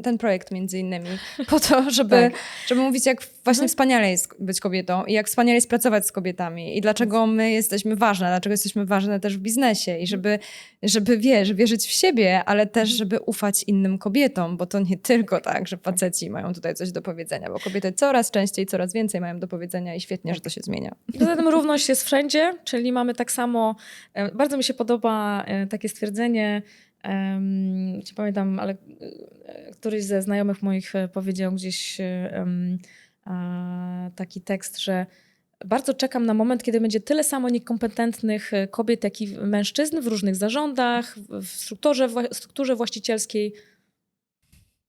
B: ten projekt między innymi. Po to, żeby mówić, jak właśnie wspaniale jest być kobietą i jak wspaniale jest pracować z kobietami i dlaczego my jesteśmy ważne, dlaczego jesteśmy ważne też w biznesie i żeby wierzyć w siebie, ale też, żeby ufać innym kobietom, bo to nie tylko tak, że faceci mają tutaj coś do powiedzenia, bo kobiety coraz częściej, coraz więcej mają do powiedzenia i świetnie, że to się zmienia.
A: I poza tym równość jest wszędzie, czyli mamy tak samo, bardzo mi się podoba takie stwierdzenie, nie pamiętam, ale któryś ze znajomych moich powiedział gdzieś taki tekst, że bardzo czekam na moment, kiedy będzie tyle samo niekompetentnych kobiet, jak i mężczyzn w różnych zarządach, w strukturze właścicielskiej,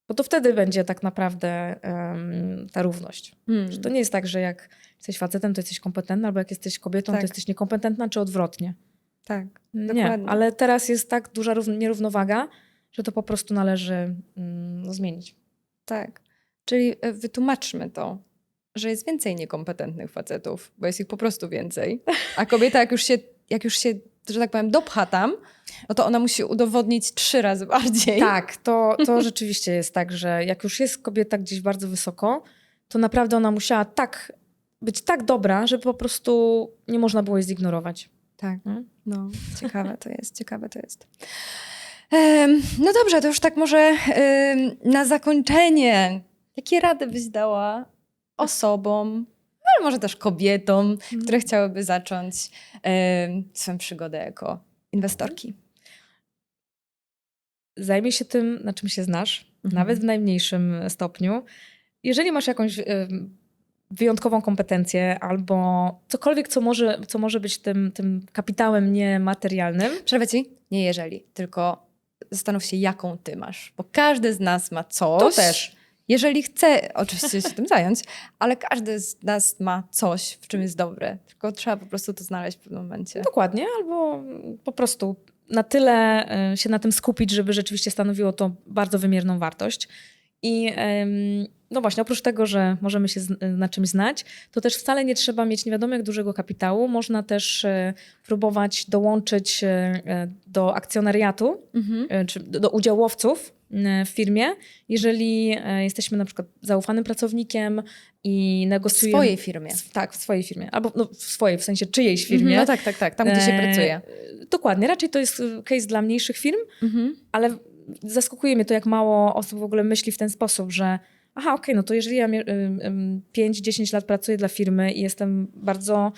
A: bo to wtedy będzie tak naprawdę ta równość. Że to nie jest tak, że jak jesteś facetem, to jesteś kompetentna, albo jak jesteś kobietą, to jesteś niekompetentna, czy odwrotnie.
B: Tak,
A: nie,
B: dokładnie.
A: ale teraz jest tak duża nierównowaga, że to po prostu należy zmienić. Tak.
B: Czyli wytłumaczmy to, że jest więcej niekompetentnych facetów, bo jest ich po prostu więcej. A kobieta, jak już się, że tak powiem, dopcha tam, no to ona musi udowodnić 3 razy bardziej.
A: Tak, to rzeczywiście jest tak, że jak już jest kobieta gdzieś bardzo wysoko, to naprawdę ona musiała być tak dobra, że po prostu nie można było jej zignorować.
B: Tak, no ciekawe to jest. No dobrze, to już tak może na zakończenie, jakie rady byś dała osobom, ale może też kobietom, które chciałyby zacząć swoją przygodę jako inwestorki?
A: Zajmij się tym, na czym się znasz, nawet w najmniejszym stopniu. Jeżeli masz jakąś wyjątkową kompetencję albo cokolwiek, co może być tym kapitałem niematerialnym.
B: Przerwę ci? Nie jeżeli, tylko zastanów się, jaką ty masz. Bo każdy z nas ma coś.
A: To też.
B: Jeżeli chce oczywiście się tym zająć, ale każdy z nas ma coś, w czym jest dobry. Tylko trzeba po prostu to znaleźć w pewnym momencie.
A: Dokładnie, albo po prostu na tyle się na tym skupić, żeby rzeczywiście stanowiło to bardzo wymierną wartość. I no właśnie, oprócz tego, że możemy się na czymś znać, to też wcale nie trzeba mieć nie wiadomo jak dużego kapitału. Można też próbować dołączyć do akcjonariatu, czy do udziałowców w firmie, jeżeli jesteśmy na przykład zaufanym pracownikiem i negocjujemy...
B: W swojej firmie.
A: Tak, w swojej firmie. Albo w swojej, w sensie czyjejś firmie.
B: No tak, tam gdzie się pracuje.
A: Dokładnie, raczej to jest case dla mniejszych firm, ale zaskakuje mnie to, jak mało osób w ogóle myśli w ten sposób, że no to jeżeli ja 5-10 lat pracuję dla firmy i jestem bardzo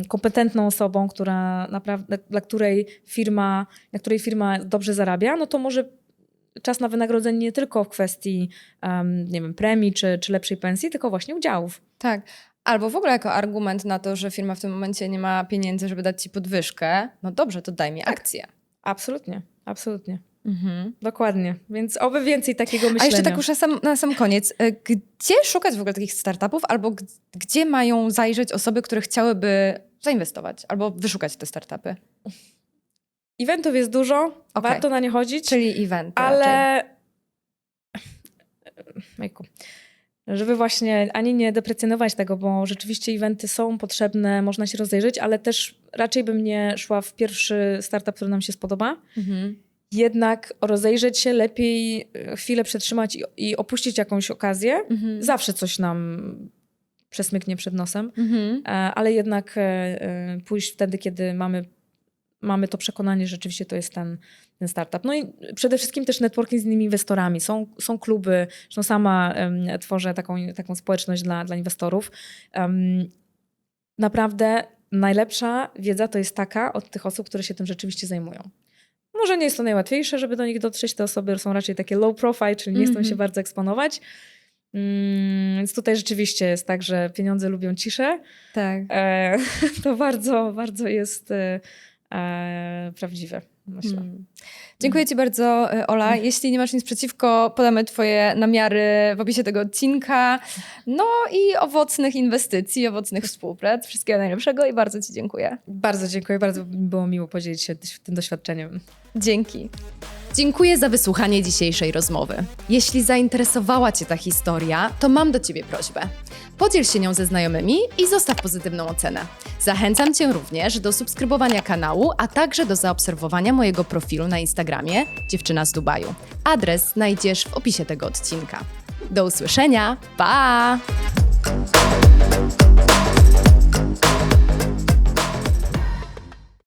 A: kompetentną osobą, która naprawdę, na której firma dobrze zarabia, no to może czas na wynagrodzenie nie tylko w kwestii nie wiem, premii czy lepszej pensji, tylko właśnie udziałów.
B: Tak. Albo w ogóle jako argument na to, że firma w tym momencie nie ma pieniędzy, żeby dać ci podwyżkę, no dobrze, to daj mi akcję.
A: Absolutnie. Dokładnie. Więc oby więcej takiego myślenia.
B: A jeszcze tak już na sam koniec. Gdzie szukać w ogóle takich startupów? Albo gdzie mają zajrzeć osoby, które chciałyby zainwestować? Albo wyszukać te startupy?
A: Eventów jest dużo. Warto na nie chodzić.
B: Czyli eventy.
A: Ale... Żeby właśnie ani nie deprecjonować tego, bo rzeczywiście eventy są potrzebne, można się rozejrzeć, ale też raczej bym nie szła w pierwszy startup, który nam się spodoba. Jednak rozejrzeć się, lepiej chwilę przetrzymać i opuścić jakąś okazję. Zawsze coś nam przesmyknie przed nosem, ale jednak pójść wtedy, kiedy mamy mamy to przekonanie, że rzeczywiście to jest ten startup. No i przede wszystkim też networking z innymi inwestorami. Są kluby, zresztą sama tworzę taką społeczność dla inwestorów. Naprawdę najlepsza wiedza to jest taka od tych osób, które się tym rzeczywiście zajmują. Może nie jest to najłatwiejsze, żeby do nich dotrzeć. Te osoby są raczej takie low profile, czyli nie chcą się bardzo eksponować. Więc tutaj rzeczywiście jest tak, że pieniądze lubią ciszę.
B: Tak.
A: To bardzo, bardzo jest prawdziwe, myślę.
B: Dziękuję Ci bardzo, Ola. Jeśli nie masz nic przeciwko, podamy Twoje namiary w opisie tego odcinka. No i owocnych inwestycji, owocnych współprac. Wszystkiego najlepszego i bardzo Ci dziękuję.
A: Bardzo dziękuję, bardzo mi było miło podzielić się tym doświadczeniem.
B: Dzięki. Dziękuję za wysłuchanie dzisiejszej rozmowy. Jeśli zainteresowała Cię ta historia, to mam do Ciebie prośbę. Podziel się nią ze znajomymi i zostaw pozytywną ocenę. Zachęcam Cię również do subskrybowania kanału, a także do zaobserwowania mojego profilu na Instagramie Dziewczyna z Dubaju. Adres znajdziesz w opisie tego odcinka. Do usłyszenia. Pa!